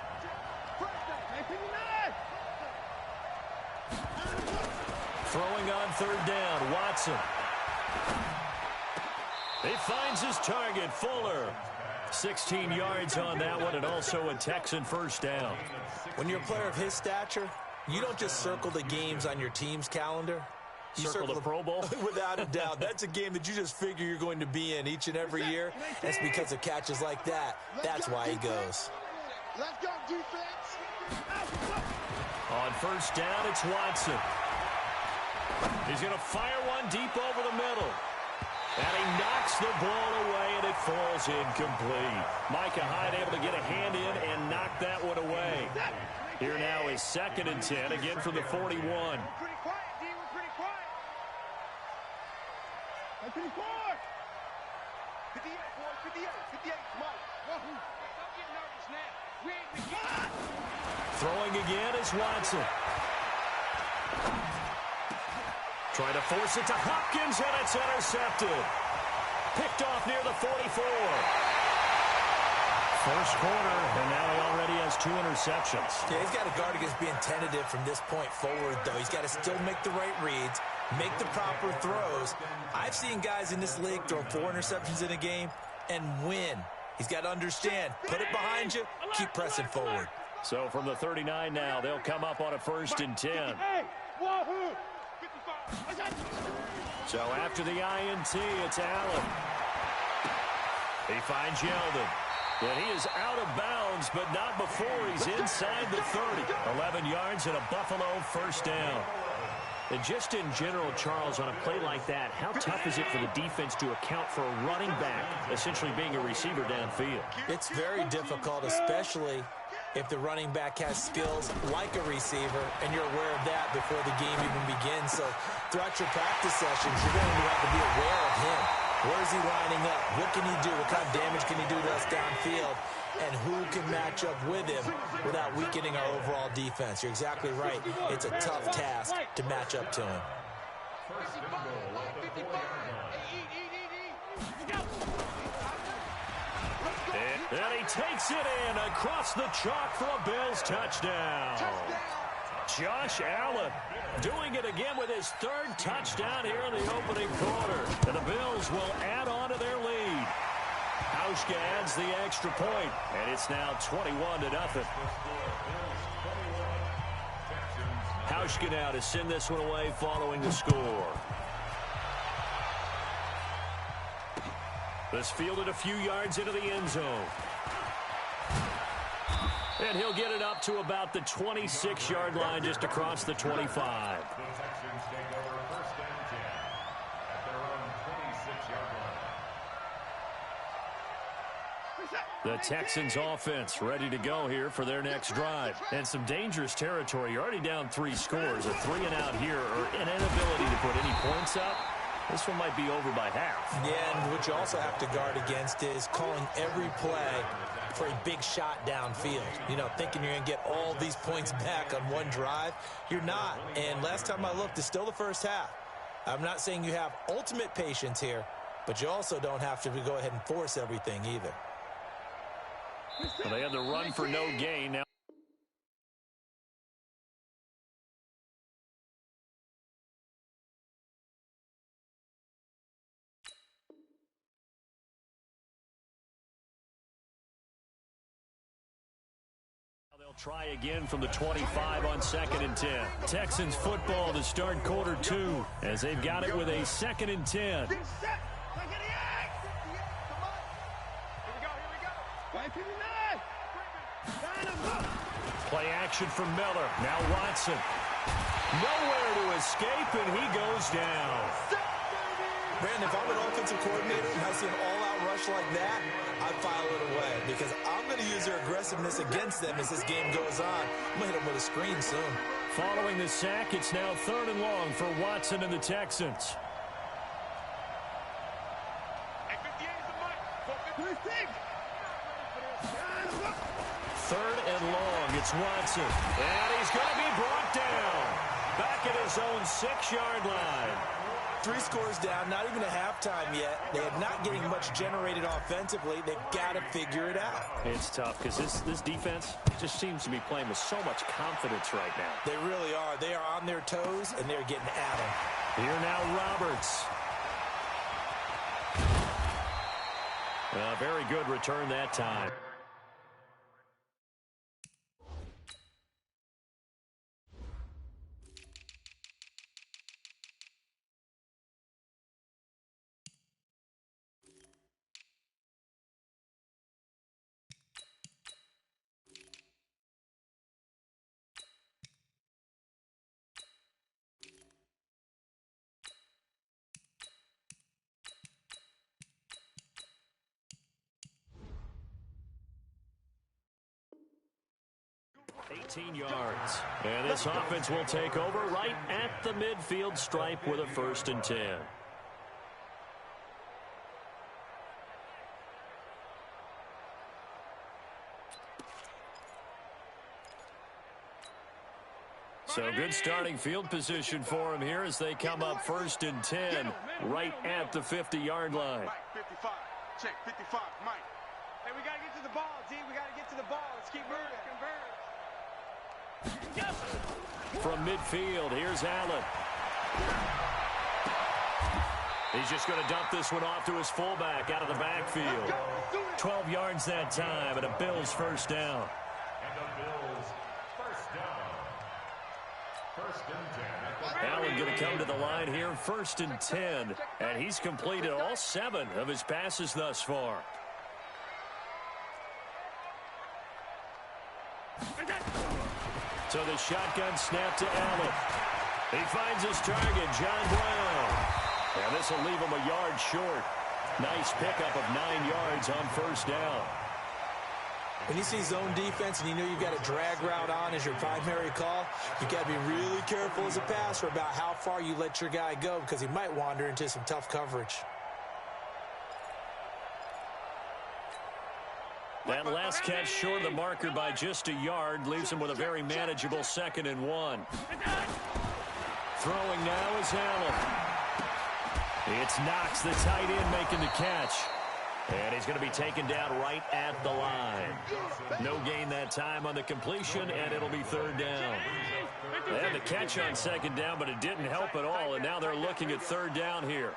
Throwing on third down, Watson. He finds his target, Fuller. 16 yards on that one, and also a Texan first down. When you're a player of his stature, you don't just circle the games on your team's calendar. You circle the Pro Bowl? Without a doubt. That's a game that you just figure you're going to be in each and every year. That's because of catches like that. That's why he goes. Let's go, defense. On first down, it's Watson. He's going to fire one deep over the middle. And he knocks the ball away, and it falls incomplete. Micah Hyde able to get a hand in and knock that one away. Here now is 2nd and 10, again from the 41. Pretty quiet, D. We're pretty quiet. I'm pretty quiet. 58, boy, 58, Mike. Wahoo. Don't get nervous now. We ain't begun. Throwing again is Watson. Trying to force it to Hopkins, and it's intercepted. Picked off near the 44. First quarter, and now he already has 2 interceptions. Yeah, he's got to guard against being tentative from this point forward, though. He's got to still make the right reads, make the proper throws. I've seen guys in this league throw 4 interceptions in a game and win. He's got to understand, put it behind you, keep pressing forward. So from the 39 now, they'll come up on a 1st and 10. Hey, wahoo. So after the INT, it's Allen. He finds Yeldon. And he is out of bounds, but not before he's inside the 30. 11 yards and a Buffalo first down. And just in general, Charles, on a play like that, how tough is it for the defense to account for a running back essentially being a receiver downfield? It's very difficult, especially if the running back has skills like a receiver, and you're aware of that before the game even begins. So throughout your practice sessions, you're going to have to be aware of him. Where is he lining up? What can he do? What kind of damage can he do to us downfield? And who can match up with him without weakening our overall defense? You're exactly right. It's a tough task to match up to him. And he takes it in across the chalk for a Bills touchdown. Josh Allen doing it again with his 3rd touchdown here in the opening quarter. And the Bills will add on to their lead. HawkGawd adds the extra point, and it's now 21-0. HawkGawd now to send this one away following the score. This fielded a few yards into the end zone. And he'll get it up to about the 26-yard line just across the 25. The Texans take over 1st and 10 at their own 26-yard line. The Texans offense ready to go here for their next drive. And some dangerous territory. You're already down 3 scores. A 3-and-out here or an inability to put any points up. This one might be over by half. Yeah, and what you also have to guard against is calling every play for a big shot downfield. You know, thinking you're going to get all these points back on one drive. You're not. And last time I looked, it's still the first half. I'm not saying you have ultimate patience here, but you also don't have to go ahead and force everything either. Well, they had the run for no gain. Now they'll try again from the 25 on 2nd and 10. Texans football to start quarter 2 as they've got it with a 2nd and 10. Play action from Miller. Now Watson. Nowhere to escape, and he goes down. Brandon, if I'm an offensive coordinator and I see an all-out rush like that, I file it away because I'm going to use their aggressiveness against them as this game goes on. I'm going to hit them with a screen soon. Following the sack, it's now 3rd and long for Watson and the Texans. Third and long, it's Watson. And he's going to be brought down. Back at his own 6-yard line. 3 scores down, not even a halftime yet. They are not getting much generated offensively. They've got to figure it out. It's tough because this defense just seems to be playing with so much confidence right now. They really are. They are on their toes, and they're getting at them. Here now, Roberts. A very good return that time. Yards. And this offense will take over right at the midfield stripe with a 1st and 10. So good starting field position for him here as they come up 1st and 10 right at the 50-yard line. Mike, 55. Check, 55. Mike. Hey, we got to get to the ball, D. We got to get to the ball. Let's keep moving. From midfield, here's Allen. He's just going to dump this one off to his fullback out of the backfield. 12 yards that time, and a Bills 1st down. And the Bills 1st down. 1st and 10. Allen going to come to the line here, 1st and 10. And he's completed all 7 of his passes thus far. So the shotgun snap to Allen. He finds his target, John Brown. And this will leave him a yard short. Nice pickup of 9 yards on 1st down. When you see zone defense and you know you've got a drag route on as your primary call, you've got to be really careful as a passer about how far you let your guy go because he might wander into some tough coverage. That last catch short of the marker by just a yard leaves him with a very manageable 2nd and 1. Throwing now is Allen. It's Knox, the tight end, making the catch. And he's going to be taken down right at the line. No gain that time on the completion, and it'll be 3rd down. They had the catch on 2nd down, but it didn't help at all, and now they're looking at 3rd down here.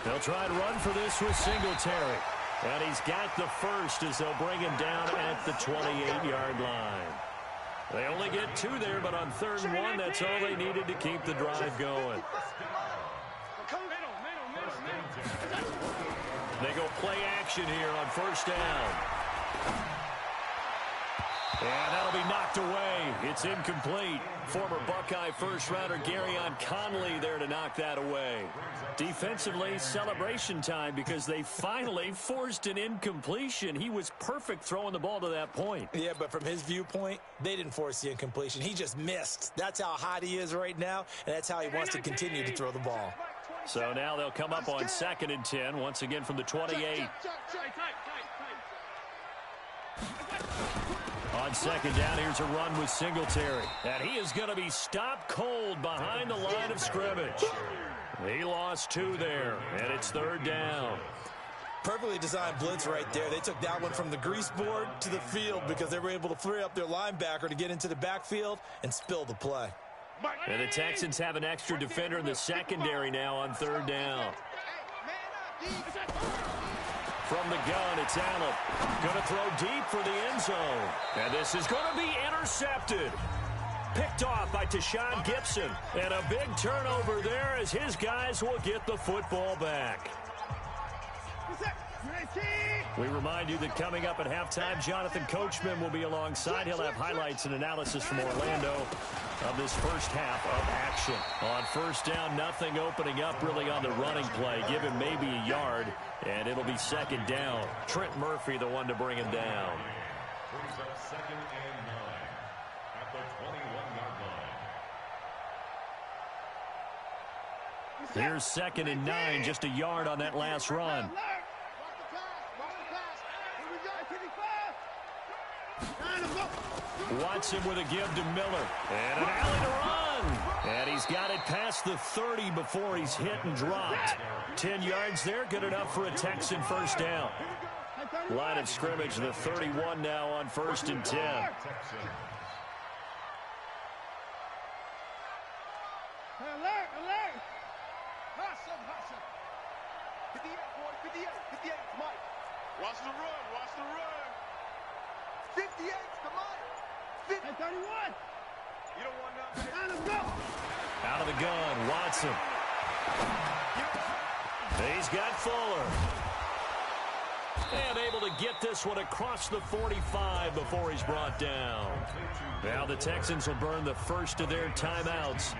They'll try and run for this with Singletary. And he's got the 1st as they'll bring him down at the 28-yard line. They only get 2 there, but on 3rd and 1, that's all they needed to keep the drive going. They go play action here on 1st down. And that'll be knocked away. It's incomplete. Former Buckeye first-rounder Garyon Conley there to knock that away. Defensively, celebration time because they finally forced an incompletion. He was perfect throwing the ball to that point. Yeah, but from his viewpoint, they didn't force the incompletion. He just missed. That's how hot he is right now, and that's how he wants to continue to throw the ball. So now they'll come up on 2nd and 10, once again from the 28. On 2nd down, here's a run with Singletary. And he is going to be stopped cold behind the line of scrimmage. He lost 2 there, and it's 3rd down. Perfectly designed blitz right there. They took that one from the grease board to the field because they were able to free up their linebacker to get into the backfield and spill the play. And the Texans have an extra defender in the secondary now on 3rd down. From the gun, it's Allen. Going to throw deep for the end zone. And this is going to be intercepted. Picked off by Tashawn Gibson. And a big turnover there as his guys will get the football back. We remind you that coming up at halftime, Jonathan Coachman will be alongside. He'll have highlights and analysis from Orlando of this first half of action. On first down, nothing opening up really on the running play. Give him maybe a yard, and it'll be second down. Trent Murphy, the one to bring him down. Brings up 2nd and 9 at the 21-yard line. Here's 2nd and 9, just a yard on that last run. Watson with a give to Miller. And an alley to run. And he's got it past the 30 before he's hit and dropped. 10 yards there, good enough for a Texan first down. Line of scrimmage, the 31 now on 1st and 10. Alert, alert. Hustle, hustle. 58, boy, 58, 58, Mike. Watch the run, watch the run. 58, the Mike. 31. You don't want nothing. Out of go. Out of the gun, Watson. He's got Fuller. And able to get this one across the 45 before he's brought down. Now the Texans will burn the first of their timeouts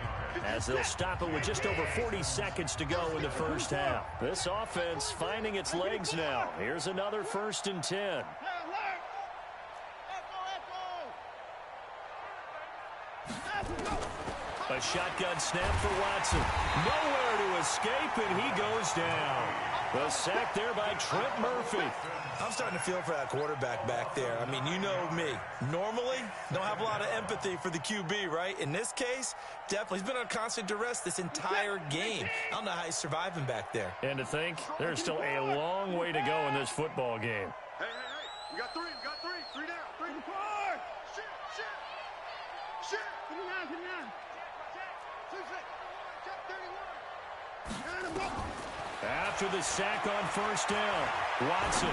as they'll stop it with just over 40 seconds to go in the first half. This offense finding its legs now. Here's another 1st and 10. A shotgun snap for Watson. Nowhere to escape, and he goes down. The sack there by Trent Murphy. I'm starting to feel for that quarterback back there. I mean, you know me. Normally, don't have a lot of empathy for the QB, right? In this case, definitely. He's been on constant duress this entire game. I don't know how he's surviving back there. And to think, there's still a long way to go in this football game. Hey, hey, hey. We got three. We got three. 3 down. 3 to 4. Shit, shit. Shit. 59, 59. 2-6. 31. After the sack on first down, Watson.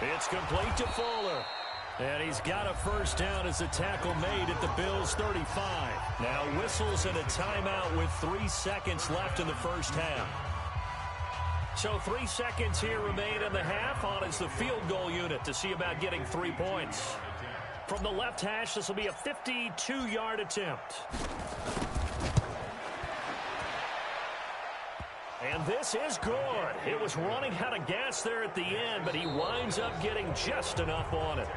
It's complete to Fuller. And he's got a first down as a tackle made at the Bills' 35. Now whistles and a timeout with 3 seconds left in the first half. So 3 seconds here remain in the half. On is the field goal unit to see about getting 3 points. From the left hash, this will be a 52-yard attempt. And this is good. It was running out of gas there at the end, but he winds up getting just enough on it.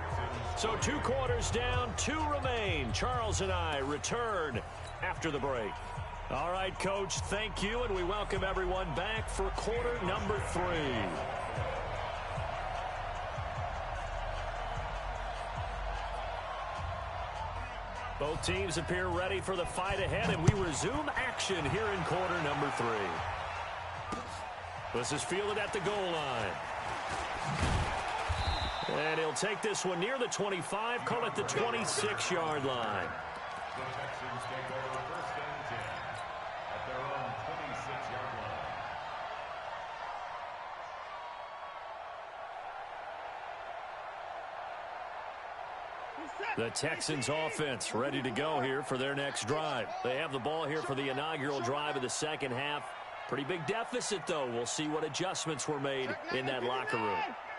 So 2 quarters down, 2 remain. Charles and I return after the break. All right, Coach, thank you, and we welcome everyone back for quarter number 3. Both teams appear ready for the fight ahead, and we resume action here in quarter number 3. This is fielded at the goal line. And he'll take this one near the 25, call it the 26-yard line. The Texans take over 1st and 10 at their own 26-yard line. The Texans offense ready to go here for their next drive. They have the ball here for the inaugural drive of the second half. Pretty big deficit, though. We'll see what adjustments were made in that locker room.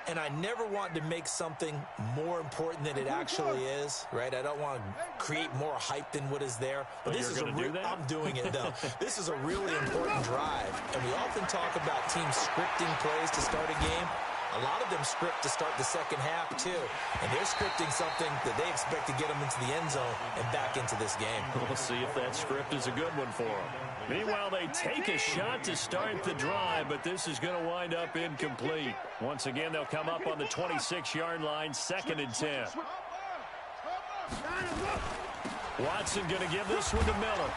And I never want to make something more important than it actually is, right? I don't want to create more hype than what is there. But this is a real, I'm doing it, though. This is a really important drive. And we often talk about teams scripting plays to start a game. A lot of them script to start the second half, too. And they're scripting something that they expect to get them into the end zone and back into this game. We'll see if that script is a good one for them. Meanwhile, they take a shot to start the drive, but this is going to wind up incomplete. Once again, they'll come up on the 26-yard line, 2nd and 10. Watson going to give this one to Miller.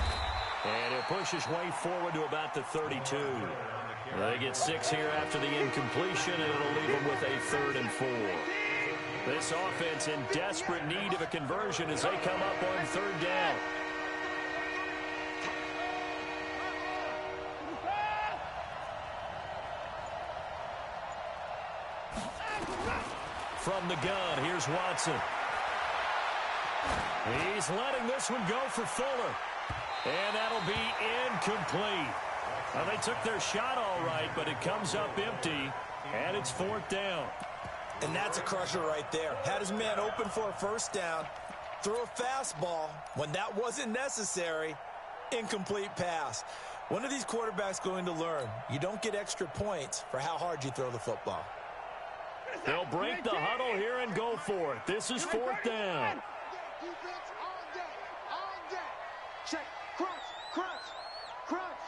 And he'll push his way forward to about the 32. They get 6 here after the incompletion, and it'll leave them with a 3rd and 4. This offense in desperate need of a conversion as they come up on 3rd down. From the gun, here's Watson. He's letting this one go for Fuller. And that'll be incomplete. Well, they took their shot all right, but it comes up empty. And it's 4th down. And that's a crusher right there. Had his man open for a first down, threw a fastball when that wasn't necessary, incomplete pass. When are these quarterbacks going to learn? You don't get extra points for how hard you throw the football. They'll break the huddle here and go for it. This is 4th down. Defense on deck. On deck. Check. Crunch. Crunch. Crunch.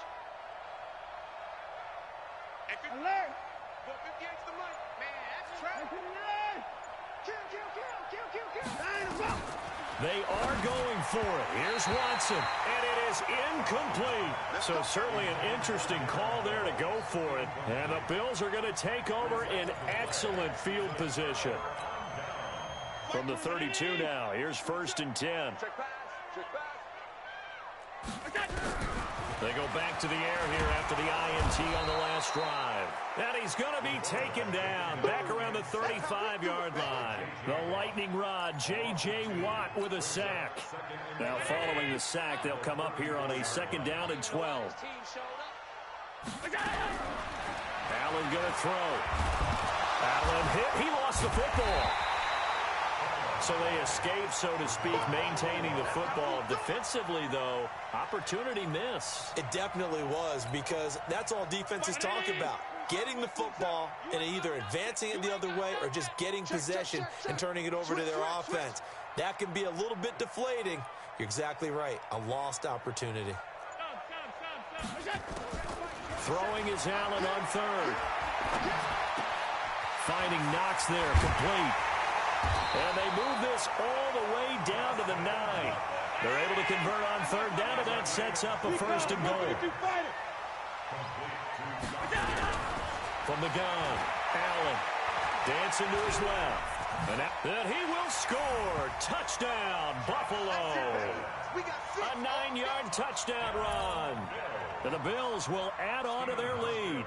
Alert. 458's the money. Man, that's trap. Kill. They are going for it. Here's Watson, and it is incomplete. So certainly an interesting call there to go for it. And the Bills are going to take over in excellent field position. From the 32 now, here's 1st and 10. Check pass. Check pass. They go back to the air here after the INT on the last drive. And he's going to be taken down back around the 35-yard line. The lightning rod, J.J. Watt with a sack. Now following the sack, they'll come up here on a 2nd down and 12. Allen going to throw. Allen hit. He lost the football. So they escape, so to speak, maintaining the football. Defensively, though, opportunity miss. It definitely was, because that's all defenses talk about. Getting the football and either advancing it the other way or just getting possession and turning it over to their offense. That can be a little bit deflating. You're exactly right. A lost opportunity. Throwing is Allen on 3rd. Finding Knox there, complete. And they move this all the way down to the 9. They're able to convert on 3rd down, and that sets up a 1st and goal. From the gun, Allen dancing to his left. And he will score. Touchdown, Buffalo. A 9-yard touchdown run. And the Bills will add on to their lead.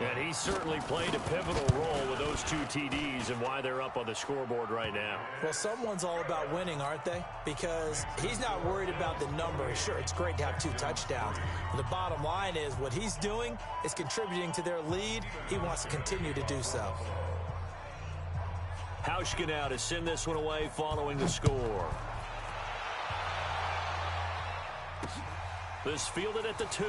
And he certainly played a pivotal role with those 2 TDs and why they're up on the scoreboard right now. Well, someone's all about winning, aren't they? Because he's not worried about the number. Sure, it's great to have 2 touchdowns. But the bottom line is what he's doing is contributing to their lead. He wants to continue to do so. HawkGawd now to send this one away following the score. This fielded at the 2.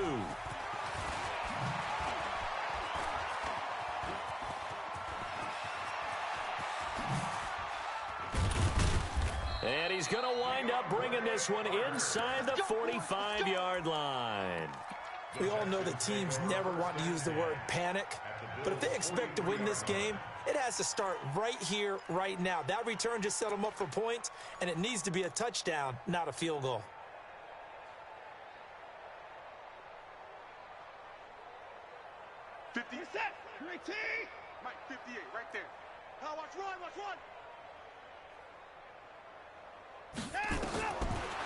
And he's going to wind up bringing this one inside the 45-yard line. We all know that teams never want to use the word panic, but if they expect to win this game, it has to start right here, right now. That return just set them up for points, and it needs to be a touchdown, not a field goal. Mike, 58, right there. Now watch run,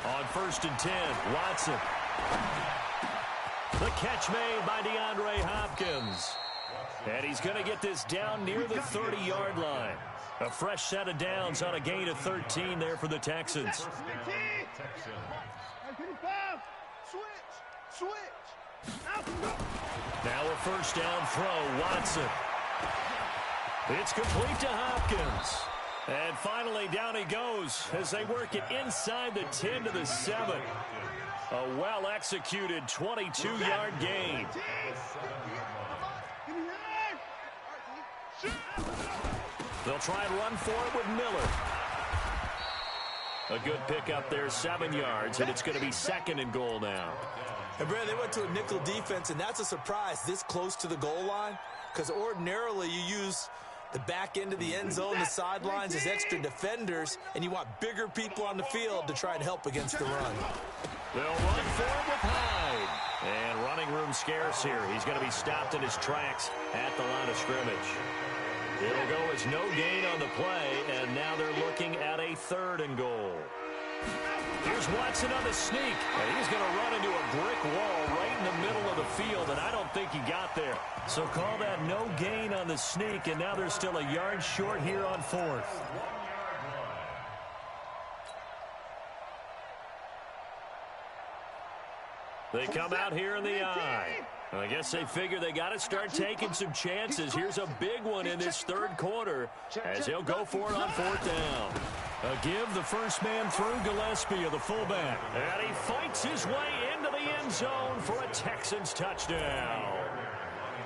On 1st and 10, Watson. The catch made by DeAndre Hopkins. And he's going to get this down near the 30-yard line. A fresh set of downs on a gain of 13 there for the Texans. Switch. Now a 1st down throw, Watson. It's complete to Hopkins. And finally, down he goes as they work it inside the 10 to the 7. A well-executed 22-yard gain. They'll try and run for it with Miller. A good pickup there, 7 yards, and it's going to be 2nd and goal now. And, Brad, they went to a nickel defense, and that's a surprise this close to the goal line, because ordinarily you use the back end of the end zone, the sidelines as extra defenders, and you want bigger people on the field to try and help against the run. They'll run for it with Hyde. And running room scarce here. He's going to be stopped in his tracks at the line of scrimmage. It'll go as no gain on the play, and now they're looking at a 3rd and goal. Here's Watson on the sneak. And he's going to run into a brick wall right in the middle of the field, and I don't think he got there. So call that no gain on the sneak, and now they're still a yard short here on 4th. They come out here in the I. I guess they figure they got to start taking some chances. Here's a big one in this third quarter as he'll go for it on fourth down. A give the first man through Gillespie of the fullback. And he fights his way into the end zone for a Texans touchdown.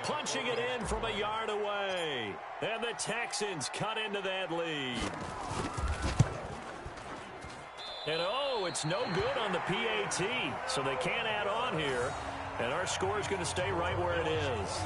Punching it in from a yard away. And the Texans cut into that lead. And oh, it's no good on the PAT, so they can't add on here. And our score is going to stay right where it is.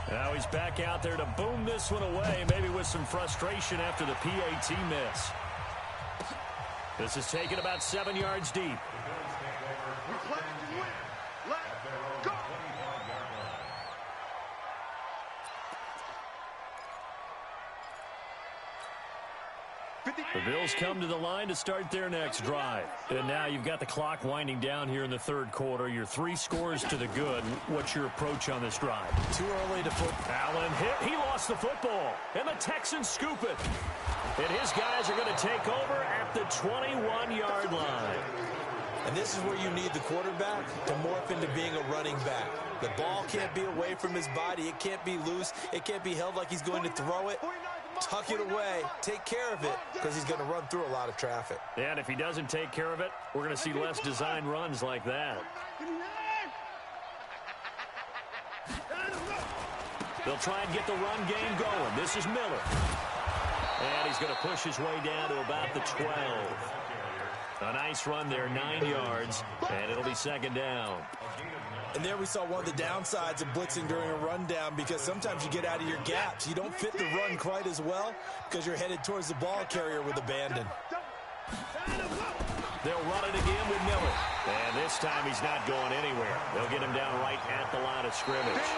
Now he's back out there to boom this one away, maybe with some frustration after the PAT miss. This is taken about 7 yards deep. The Bills come to the line to start their next drive. And now you've got the clock winding down here in the third quarter. You're 3 scores to the good. What's your approach on this drive? Too early to put. Allen hit. He lost the football. And the Texans scoop it. And his guys are going to take over at the 21-yard line. And this is where you need the quarterback to morph into being a running back. The ball can't be away from his body. It can't be loose. It can't be held like he's going to throw it. Tuck it away. Take care of it because he's going to run through a lot of traffic. And if he doesn't take care of it, we're going to see less design runs like that. They'll try and get the run game going. This is Miller. And he's going to push his way down to about the 12. A nice run there, 9 yards, and it'll be second down. And there we saw one of the downsides of blitzing during a rundown because sometimes you get out of your gaps. You don't fit the run quite as well because you're headed towards the ball carrier with abandon. They'll run it again with Miller. And this time he's not going anywhere. They'll get him down right at the line of scrimmage.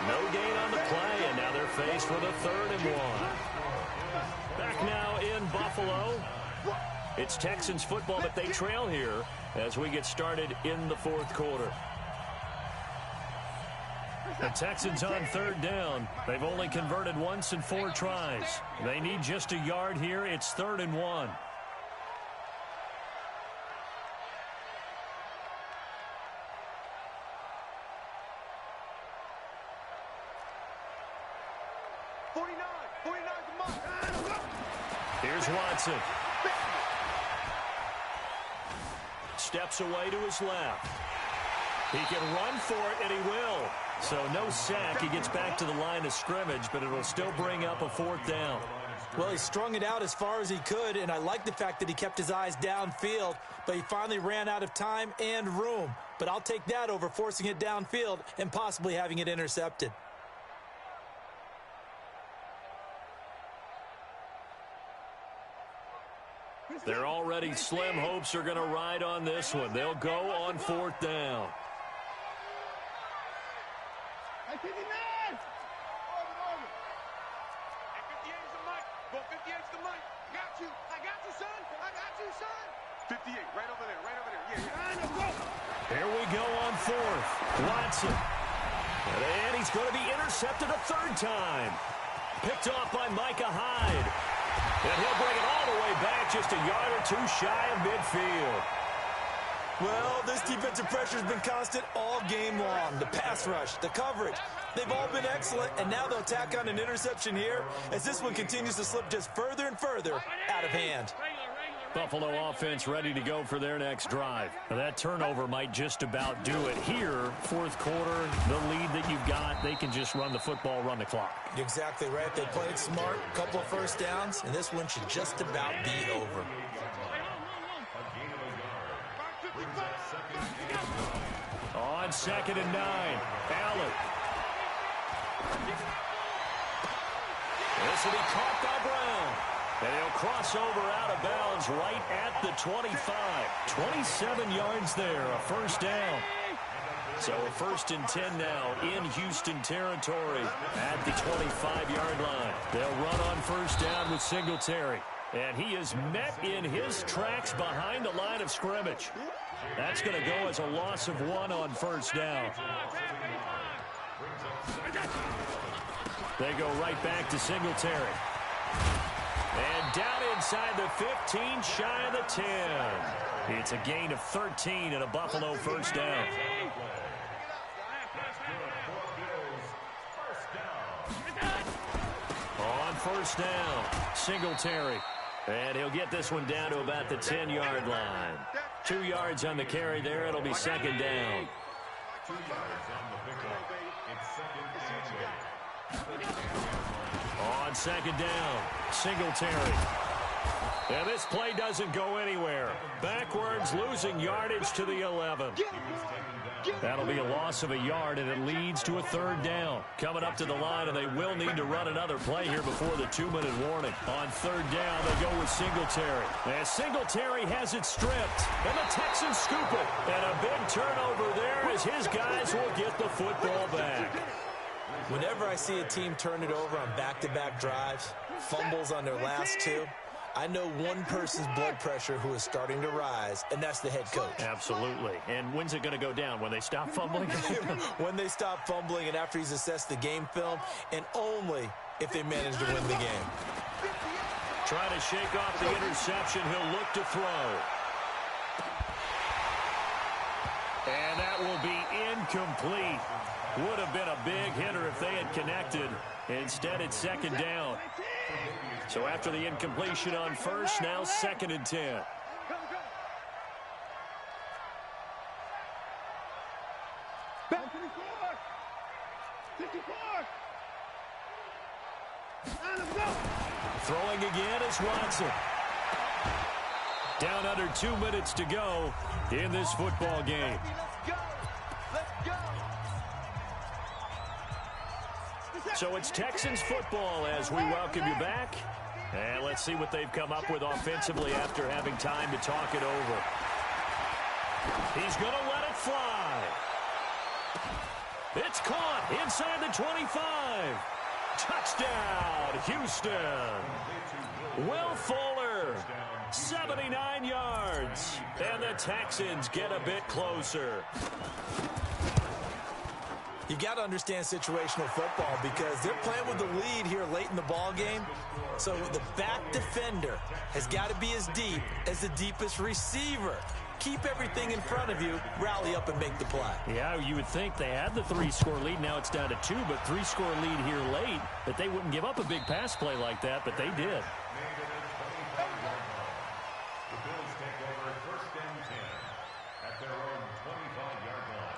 No gain on the play, and now they're faced with a 3rd and 1. Back now in Buffalo. It's Texans football, but they trail here as we get started in the fourth quarter. The Texans on 3rd down. They've only converted once in 4 tries. They need just a yard here. It's 3rd and 1. Here's Watson. Steps away to his left. He can run for it, and he will. So no sack. He gets back to the line of scrimmage, but it'll still bring up a 4th down. Well, he strung it out as far as he could, and I like the fact that he kept his eyes downfield, but he finally ran out of time and room. But I'll take that over forcing it downfield and possibly having it intercepted. They're already slim hopes are going to ride on this one. They'll go on 4th down. Here we go on 4th. Watson. And he's going to be intercepted a 3rd time. Picked off by Micah Hyde. And he'll bring it all the way back just a yard or 2 shy of midfield. Well, this defensive pressure has been constant all game long. The pass rush, the coverage, they've all been excellent, and now they'll tack on an interception here as this one continues to slip just further and further out of hand. Buffalo offense ready to go for their next drive. Now that turnover might just about do it here. 4th quarter, the lead that you've got, they can just run the football, run the clock. You're exactly right. They played smart, couple of 1st downs, and this one should just about be over. On 2nd and 9, Allen. This will be caught by Brown. And he'll cross over out of bounds right at the 25. 27 yards there, a 1st down. So a 1st and 10 now in Houston territory at the 25-yard line. They'll run on 1st down with Singletary. And he is met in his tracks behind the line of scrimmage. That's going to go as a loss of 1 on first down. They go right back to Singletary. And down inside the 15, shy of the 10. It's a gain of 13 and a Buffalo first down. On first down, Singletary. And he'll get this one down to about the 10-yard line. 2 yards on the carry there. It'll be second down. 2 yards on the pickup. It's second down. On second down, Singletary. And this play doesn't go anywhere. Backwards, losing yardage to the 11. That'll be a loss of a yard, and it leads to a third down. Coming up to the line, and they will need to run another play here before the 2-minute warning. On third down, they go with Singletary. And Singletary has it stripped, and the Texans scoop it. And a big turnover there as his guys will get the football back. Whenever I see a team turn it over on back-to-back drives, fumbles on their last 2, I know one person's blood pressure who is starting to rise, and that's the head coach. Absolutely. And when's it going to go down? When they stop fumbling? When they stop fumbling and after he's assessed the game film, and only if they manage to win the game. Trying to shake off the interception. He'll look to throw. And that will be incomplete. Would have been a big hitter if they had connected. Instead, it's second down. So after the incompletion on first, now second and 10. Back 54. 54. Let's go. Throwing again is Watson. Down under 2 minutes to go in this football game. Let's go. Let's go. So it's Texans football as we welcome you back. And let's see what they've come up with offensively after having time to talk it over. He's going to let it fly. It's caught inside the 25. Touchdown, Houston. Will Fuller, 79 yards. And the Texans get a bit closer. You got to understand situational football because they're playing with the lead here late in the ball game. So the back defender has got to be as deep as the deepest receiver. Keep everything in front of you, rally up and make the play. Yeah, you would think they had the 3-score lead. Now it's down to 2, but 3-score lead here late. That they wouldn't give up a big pass play like that, but they did. The Bills take over first and 10 at their own 25-yard line.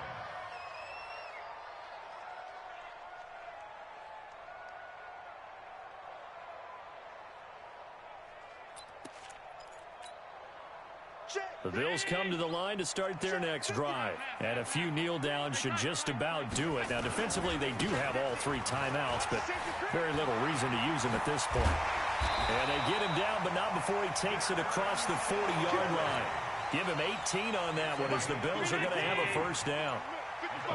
The Bills come to the line to start their next drive. And a few kneel downs should just about do it. Now, defensively, they do have all 3 timeouts, but very little reason to use them at this point. And they get him down, but not before he takes it across the 40-yard line. Give him 18 on that one as the Bills are going to have a first down.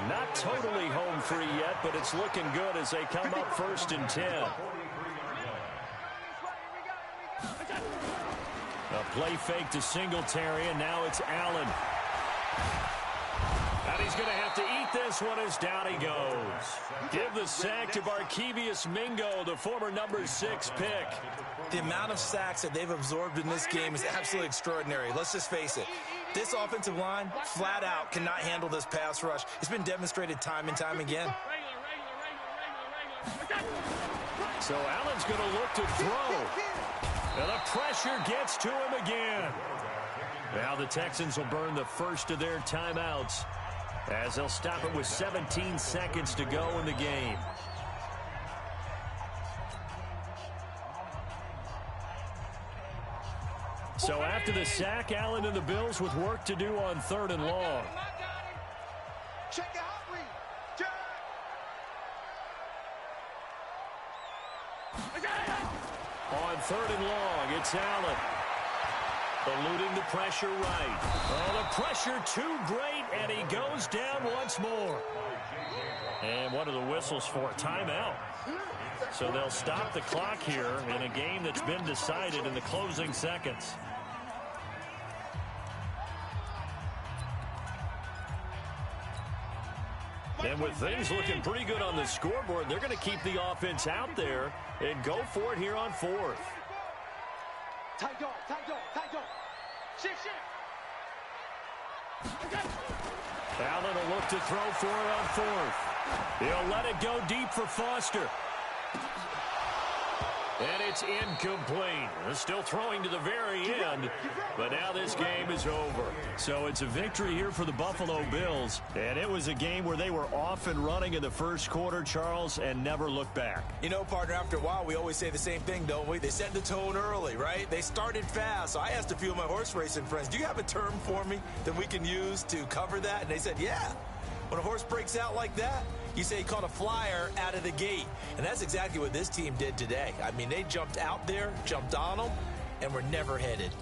Not totally home free yet, but it's looking good as they come up first and 10. A play fake to Singletary, and now it's Allen. And he's going to have to eat this one as down he goes. Give the sack to Barkevious Mingo, the former number 6 pick. The amount of sacks that they've absorbed in this game is absolutely extraordinary. Let's just face it. This offensive line, flat out, cannot handle this pass rush. It's been demonstrated time and time again. So Allen's going to look to throw. And the pressure gets to him again. Now the Texans will burn the first of their timeouts as they'll stop it with 17 seconds to go in the game. So after the sack, Allen and the Bills with work to do on 3rd and long. Check it out, On 3rd and long, it's Allen. Eluding the pressure right. Oh, the pressure too great, and he goes down once more. And one of the whistles for a timeout. So they'll stop the clock here in a game that's been decided in the closing seconds. And with things looking pretty good on the scoreboard, they're going to keep the offense out there and go for it here on fourth. Shift. Allen will look to throw for it on fourth. He'll let it go deep for Foster. And it's incomplete. They're still throwing to the very end, but now this game is over. So it's a victory here for the Buffalo Bills, and it was a game where they were off and running in the first quarter, Charles, and never looked back. You know, partner, after a while, we always say the same thing, don't we? They set the tone early, right? They started fast. So I asked a few of my horse racing friends, do you have a term for me that we can use to cover that? And they said, yeah. When a horse breaks out like that, you say he caught a flyer out of the gate. And that's exactly what this team did today. I mean, they jumped out there, jumped on them, and were never headed.